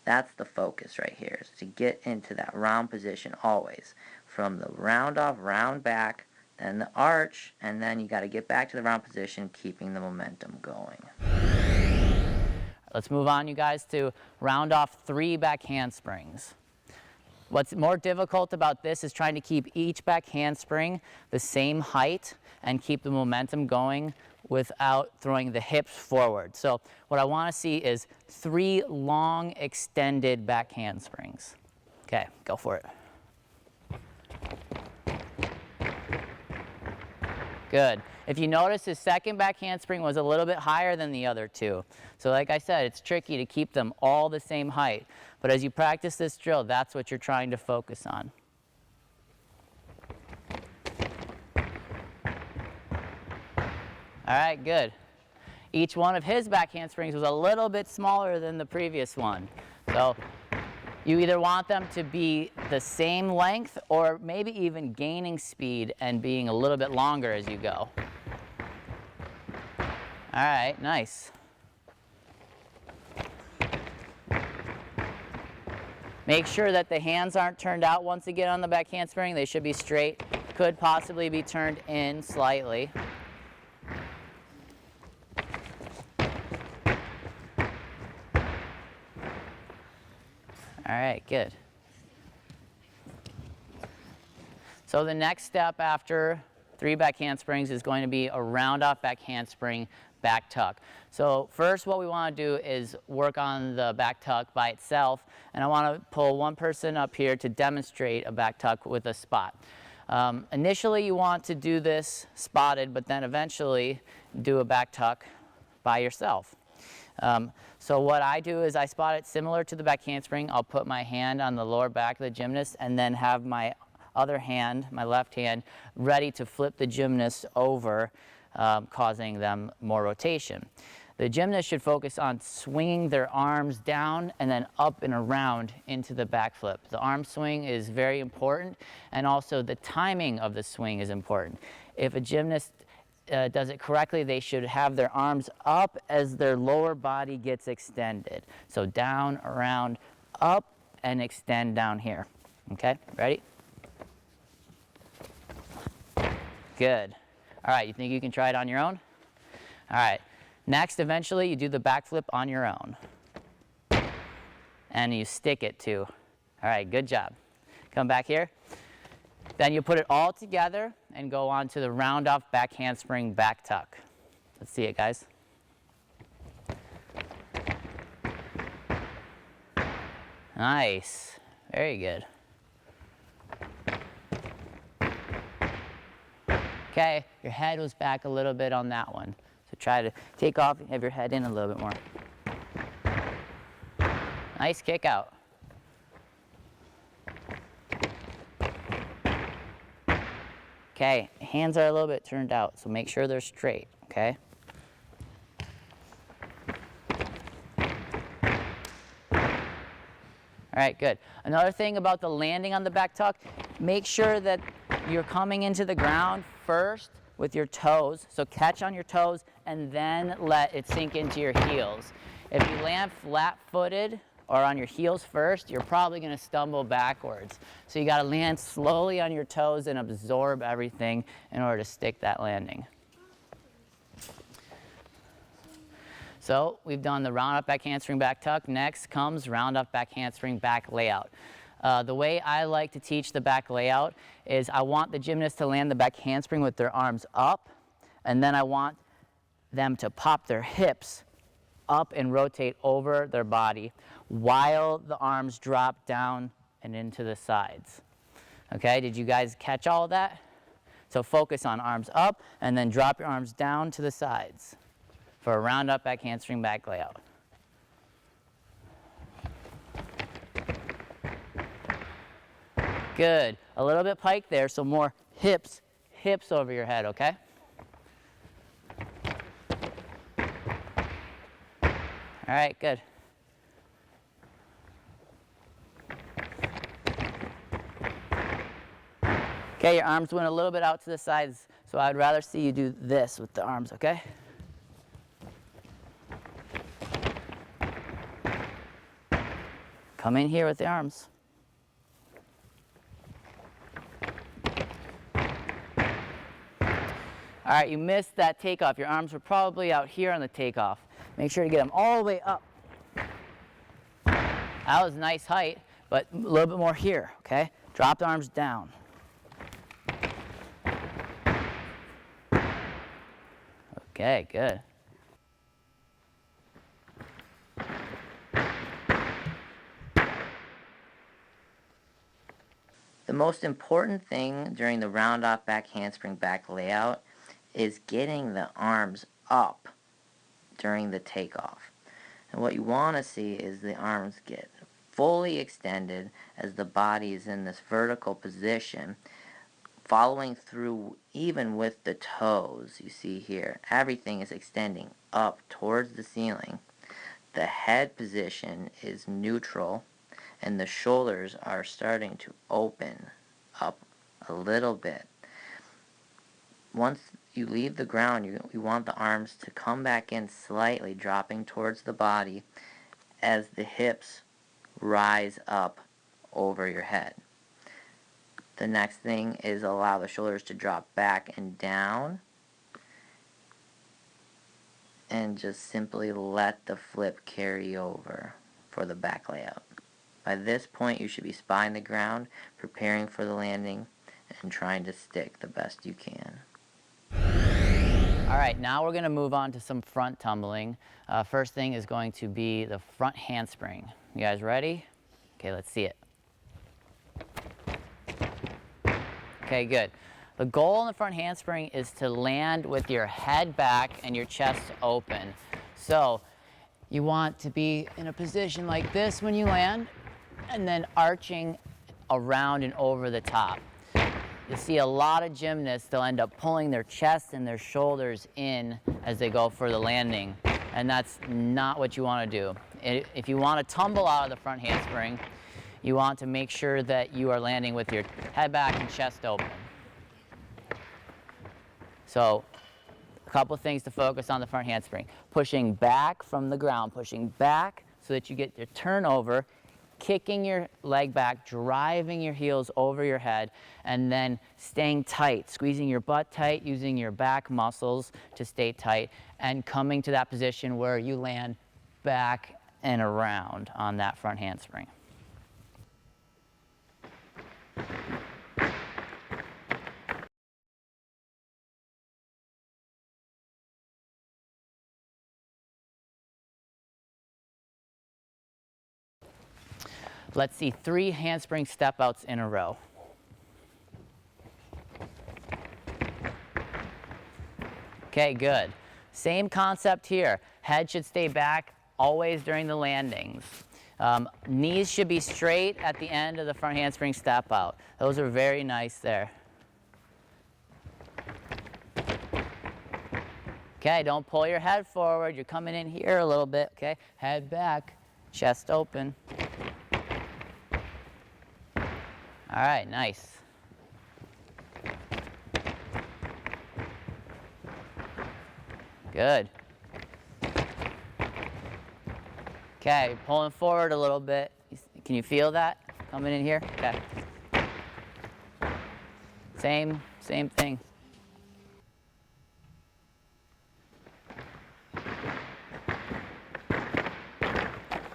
That's the focus right here, is to get into that round position always. From the round off, round back, then the arch, and then you got to get back to the round position, keeping the momentum going. Let's move on, you guys, to round off 3 back handsprings. What's more difficult about this is trying to keep each back handspring the same height and keep the momentum going without throwing the hips forward. So what I want to see is 3 long extended back handsprings. Okay, go for it. Good. If you notice, his second back handspring was a little bit higher than the other two. So like I said, it's tricky to keep them all the same height. But as you practice this drill, that's what you're trying to focus on. All right, good. Each one of his back handsprings was a little bit smaller than the previous one. So you either want them to be the same length or maybe even gaining speed and being a little bit longer as you go. All right, nice. Make sure that the hands aren't turned out once you get on the back handspring. They should be straight. Could possibly be turned in slightly. All right, good. So the next step after 3 back handsprings is going to be a round off back handspring back tuck. So first what we want to do is work on the back tuck by itself, and I want to pull one person up here to demonstrate a back tuck with a spot. Initially you want to do this spotted, but then eventually do a back tuck by yourself. So what I do is I spot it similar to the back handspring. I'll put my hand on the lower back of the gymnast and then have my other hand, my left hand, ready to flip the gymnast over, causing them more rotation. The gymnast should focus on swinging their arms down and then up and around into the back flip. The arm swing is very important, and also the timing of the swing is important. If a gymnast does it correctly, they should have their arms up as their lower body gets extended. So down, around, up, and extend down here. Okay, ready? Good. All right, you think you can try it on your own? All right, next, eventually you do the backflip on your own. And you stick it too. All right, good job. Come back here. Then you put it all together and go on to the round off back handspring back tuck. Let's see it, guys. Nice. Very good. Okay, your head was back a little bit on that one. So try to take off and have your head in a little bit more. Nice kick out. Okay, hands are a little bit turned out, so make sure they're straight, okay? All right, good. Another thing about the landing on the back tuck, make sure that you're coming into the ground first with your toes, so catch on your toes and then let it sink into your heels. If you land flat-footed or on your heels first, you're probably going to stumble backwards. So you got to land slowly on your toes and absorb everything in order to stick that landing. So we've done the round up back handspring back tuck. Next comes round up back handspring back layout. The way I like to teach the back layout is I want the gymnast to land the back handspring with their arms up, and then I want them to pop their hips up and rotate over their body while the arms drop down and into the sides. Okay, did you guys catch all of that? So focus on arms up and then drop your arms down to the sides for a round up back handspring back layout. Good. A little bit pike there, so more hips over your head, okay? All right, good. Okay, your arms went a little bit out to the sides, so I'd rather see you do this with the arms, okay? Come in here with the arms. All right, you missed that takeoff. Your arms were probably out here on the takeoff. Make sure to get them all the way up. That was a nice height, but a little bit more here, okay? Drop the arms down. Okay, good. The most important thing during the round off back handspring back layout is getting the arms up during the takeoff. And what you want to see is the arms get fully extended as the body is in this vertical position, following through even with the toes. You see here, everything is extending up towards the ceiling. The head position is neutral, and the shoulders are starting to open up a little bit. Once you leave the ground, you want the arms to come back in slightly, dropping towards the body as the hips rise up over your head. The next thing is allow the shoulders to drop back and down, and just simply let the flip carry over for the back layout. By this point, you should be spying the ground, preparing for the landing, and trying to stick the best you can. All right, now we're gonna move on to some front tumbling. First thing is going to be the front handspring. You guys ready? Okay, let's see it. Okay, good. The goal in the front handspring is to land with your head back and your chest open. So you want to be in a position like this when you land, and then arching around and over the top. You see a lot of gymnasts, they'll end up pulling their chest and their shoulders in as they go for the landing, and that's not what you want to do. If you want to tumble out of the front handspring, you want to make sure that you are landing with your head back and chest open. So a couple of things to focus on the front handspring. Pushing back from the ground, pushing back so that you get your turnover, kicking your leg back, driving your heels over your head, and then staying tight, squeezing your butt tight, using your back muscles to stay tight, and coming to that position where you land back and around on that front handspring. Let's see 3 handspring step outs in a row. Okay, good. Same concept here. Head should stay back always during the landings. Knees should be straight at the end of the front handspring step out. Those are very nice there. Okay, don't pull your head forward. You're coming in here a little bit, okay? Head back, chest open. All right, nice. Good. Okay, pulling forward a little bit. Can you feel that coming in here? Okay. Same thing.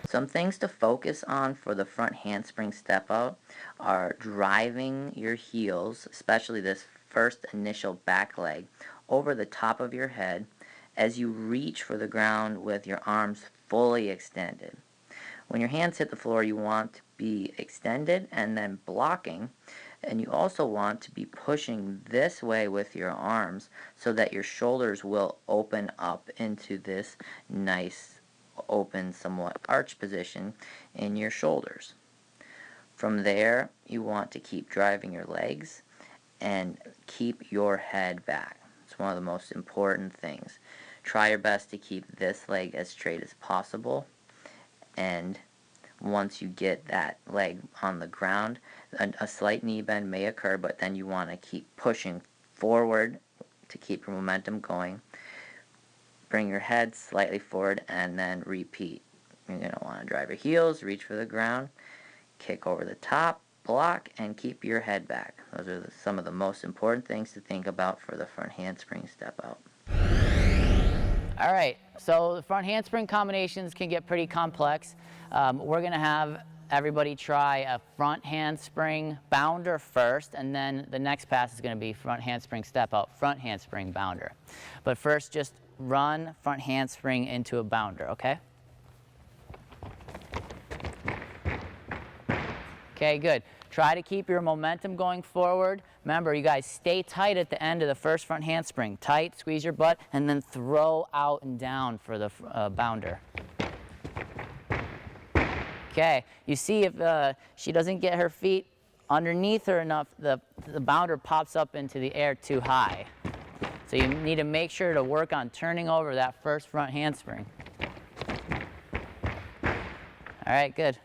Some things to focus on for the front handspring step out are driving your heels, especially this first initial back leg, over the top of your head as you reach for the ground with your arms fully extended. When your hands hit the floor, you want to be extended and then blocking, and you also want to be pushing this way with your arms so that your shoulders will open up into this nice open, somewhat arch position in your shoulders. From there, you want to keep driving your legs and keep your head back. It's one of the most important things. Try your best to keep this leg as straight as possible, and once you get that leg on the ground, a slight knee bend may occur, but then you want to keep pushing forward to keep your momentum going. Bring your head slightly forward and then repeat. You're going to want to drive your heels, reach for the ground, kick over the top, block, and keep your head back. Those are some of the most important things to think about for the front handspring step out. All right, so the front handspring combinations can get pretty complex. We're going to have everybody try a front handspring bounder first, and then the next pass is going to be front handspring step out, front handspring bounder. But first, just run front handspring into a bounder, okay? Okay, good. Try to keep your momentum going forward. Remember, you guys stay tight at the end of the first front handspring. Tight, squeeze your butt, and then throw out and down for the bounder. Okay, you see if she doesn't get her feet underneath her enough, the bounder pops up into the air too high. So you need to make sure to work on turning over that first front handspring. All right, good.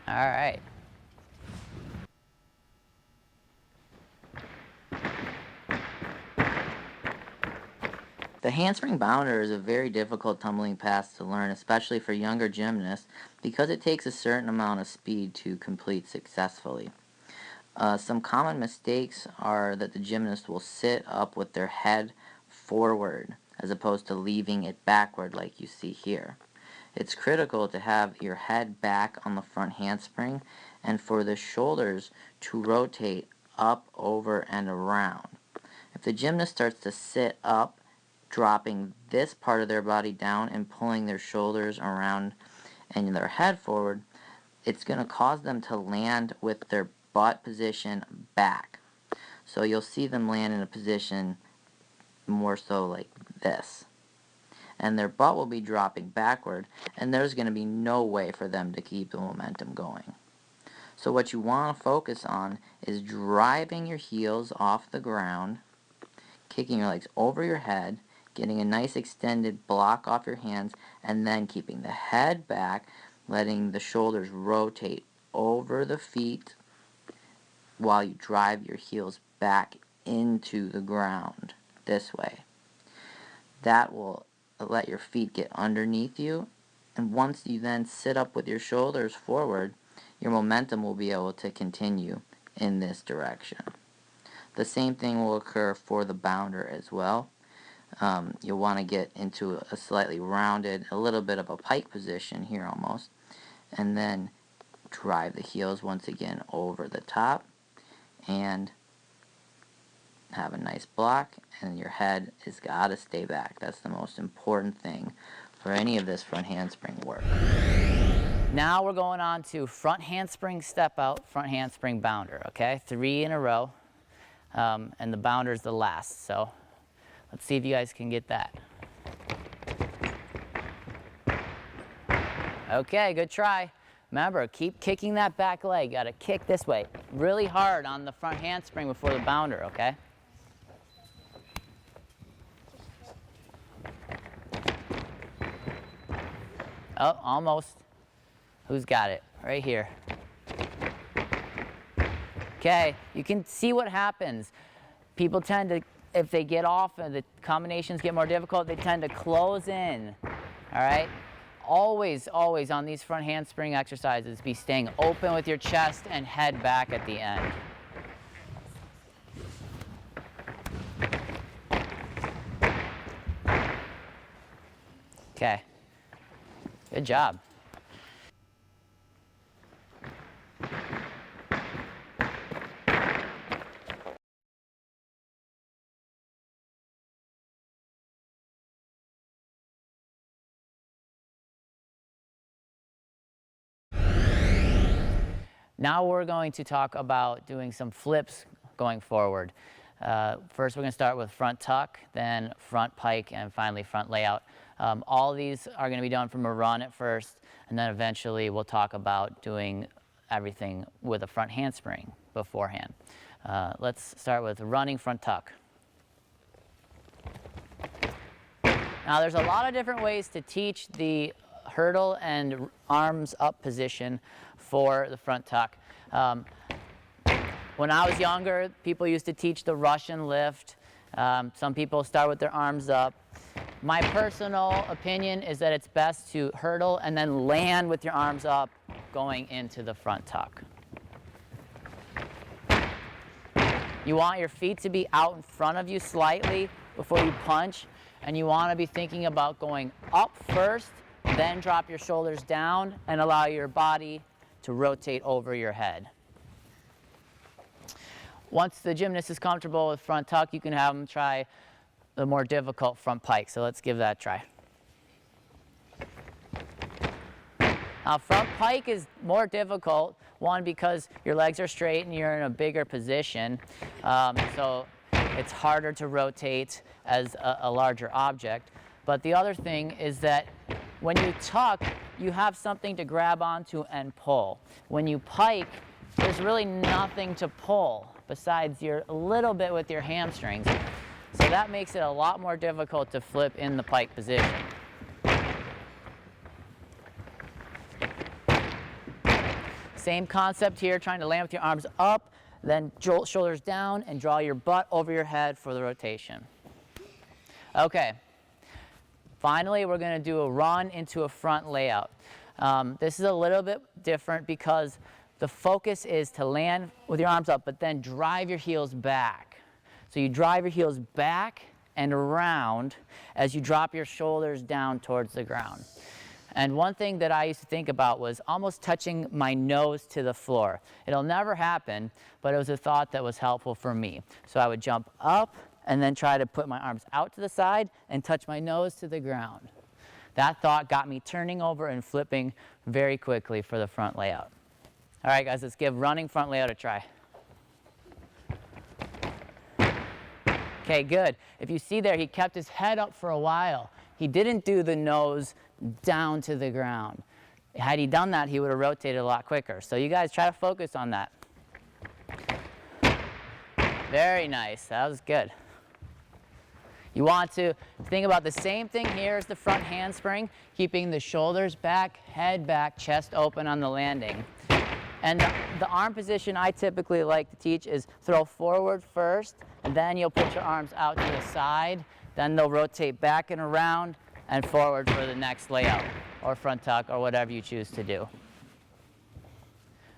All right. The handspring bounder is a very difficult tumbling pass to learn, especially for younger gymnasts, because it takes a certain amount of speed to complete successfully. Some common mistakes are that the gymnast will sit up with their head forward as opposed to leaving it backward like you see here. It's critical to have your head back on the front handspring and for the shoulders to rotate up, over, and around. If the gymnast starts to sit up, dropping this part of their body down and pulling their shoulders around and their head forward, it's going to cause them to land with their butt position back. So you'll see them land in a position more so like this. And their butt will be dropping backward, and there's going to be no way for them to keep the momentum going. So what you want to focus on is driving your heels off the ground, kicking your legs over your head, getting a nice extended block off your hands, and then keeping the head back, letting the shoulders rotate over the feet while you drive your heels back into the ground this way. That will let your feet get underneath you, and once you then sit up with your shoulders forward, your momentum will be able to continue in this direction. The same thing will occur for the bounder as well. You'll want to get into a slightly rounded, a little bit of a pike position here almost, and then drive the heels once again over the top and have a nice block, and your head has got to stay back. That's the most important thing for any of this front handspring work. Now we're going on to front handspring step out, front handspring bounder, okay? 3 in a row, and the bounder's the last. So let's see if you guys can get that. Okay, good try. Remember, keep kicking that back leg. Got to kick this way really hard on the front handspring before the bounder, okay? Oh, almost. Who's got it? Right here. Okay, you can see what happens. People tend to, if they get off and the combinations get more difficult, they tend to close in, all right? Always, always on these front handspring exercises, be staying open with your chest and head back at the end. Okay, good job. Now we're going to talk about doing some flips going forward. First we're going to start with front tuck, then front pike, and finally front layout. All of these are going to be done from a run at first, and then eventually we'll talk about doing everything with a front handspring beforehand. Let's start with running front tuck. Now there's a lot of different ways to teach the hurdle and arms up position for the front tuck. When I was younger, people used to teach the Russian lift. Some people start with their arms up. My personal opinion is that it's best to hurdle and then land with your arms up going into the front tuck. You want your feet to be out in front of you slightly before you punch, and you want to be thinking about going up first, then drop your shoulders down and allow your body to rotate over your head. Once the gymnast is comfortable with front tuck, you can have them try the more difficult front pike. So let's give that a try. Now front pike is more difficult, one because your legs are straight and you're in a bigger position, so it's harder to rotate as a larger object. But the other thing is that when you tuck, you have something to grab onto and pull. When you pike, there's really nothing to pull besides a little bit with your hamstrings. So that makes it a lot more difficult to flip in the pike position. Same concept here, trying to land with your arms up, then shoulders down and draw your butt over your head for the rotation. Okay, finally we're going to do a run into a front layout. This is a little bit different because the focus is to land with your arms up, but then drive your heels back. So you drive your heels back and around as you drop your shoulders down towards the ground. And one thing that I used to think about was almost touching my nose to the floor. It'll never happen, but it was a thought that was helpful for me. So I would jump up and then try to put my arms out to the side and touch my nose to the ground. That thought got me turning over and flipping very quickly for the front layout. All right, guys, let's give running front layout a try. Okay, good. If you see there, he kept his head up for a while. He didn't do the nose down to the ground. Had he done that, he would have rotated a lot quicker. So you guys try to focus on that. Very nice, that was good. You want to think about the same thing here as the front handspring, keeping the shoulders back, head back, chest open on the landing. And the arm position I typically like to teach is throw forward first, and then you'll put your arms out to the side. Then they'll rotate back and around and forward for the next layout, or front tuck, or whatever you choose to do.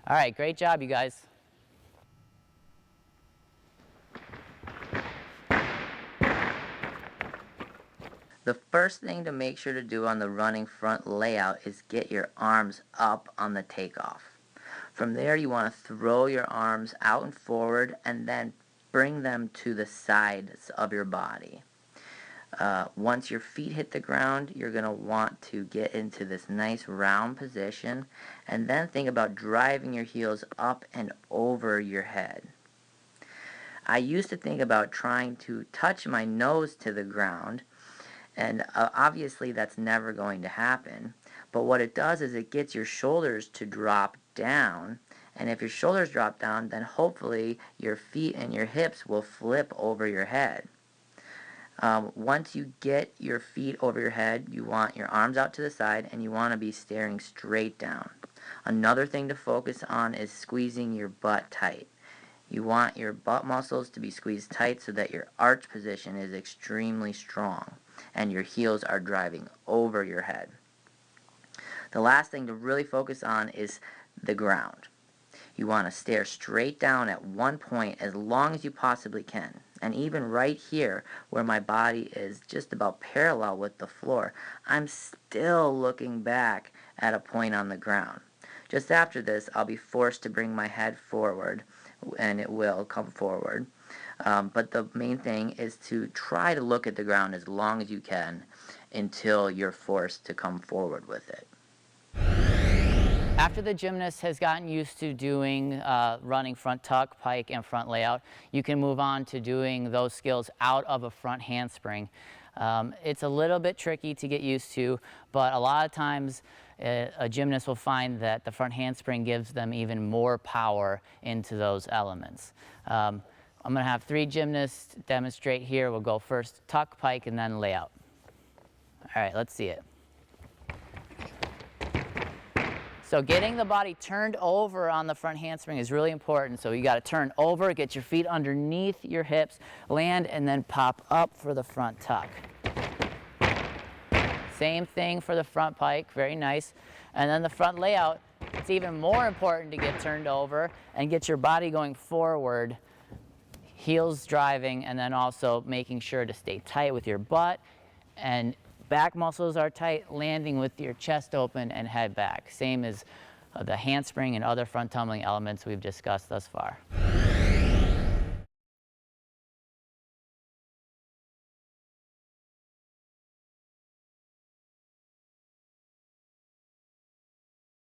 All right, great job, you guys. The first thing to make sure to do on the running front layout is get your arms up on the takeoff. From there, you want to throw your arms out and forward and then bring them to the sides of your body. Once your feet hit the ground, you're going to want to get into this nice round position and then think about driving your heels up and over your head. I used to think about trying to touch my nose to the ground, and obviously that's never going to happen. But what it does is it gets your shoulders to drop down, and if your shoulders drop down, then hopefully your feet and your hips will flip over your head. Once you get your feet over your head, you want your arms out to the side and you want to be staring straight down. Another thing to focus on is squeezing your butt tight. You want your butt muscles to be squeezed tight so that your arch position is extremely strong and your heels are driving over your head. The last thing to really focus on is the ground. You want to stare straight down at one point as long as you possibly can. And even right here, where my body is just about parallel with the floor, I'm still looking back at a point on the ground. Just after this, I'll be forced to bring my head forward, and it will come forward. But the main thing is to try to look at the ground as long as you can until you're forced to come forward with it. After the gymnast has gotten used to doing running front tuck, pike, and front layout, you can move on to doing those skills out of a front handspring. It's a little bit tricky to get used to, but a lot of times a gymnast will find that the front handspring gives them even more power into those elements. I'm going to have 3 gymnasts demonstrate here. We'll go first tuck, pike, and then layout. All right, let's see it. So getting the body turned over on the front handspring is really important. So you got to turn over, get your feet underneath your hips, land, and then pop up for the front tuck. Same thing for the front pike, very nice. And then the front layout, it's even more important to get turned over and get your body going forward, heels driving, and then also making sure to stay tight with your butt and back muscles are tight, landing with your chest open and head back. Same as the handspring and other front tumbling elements we've discussed thus far.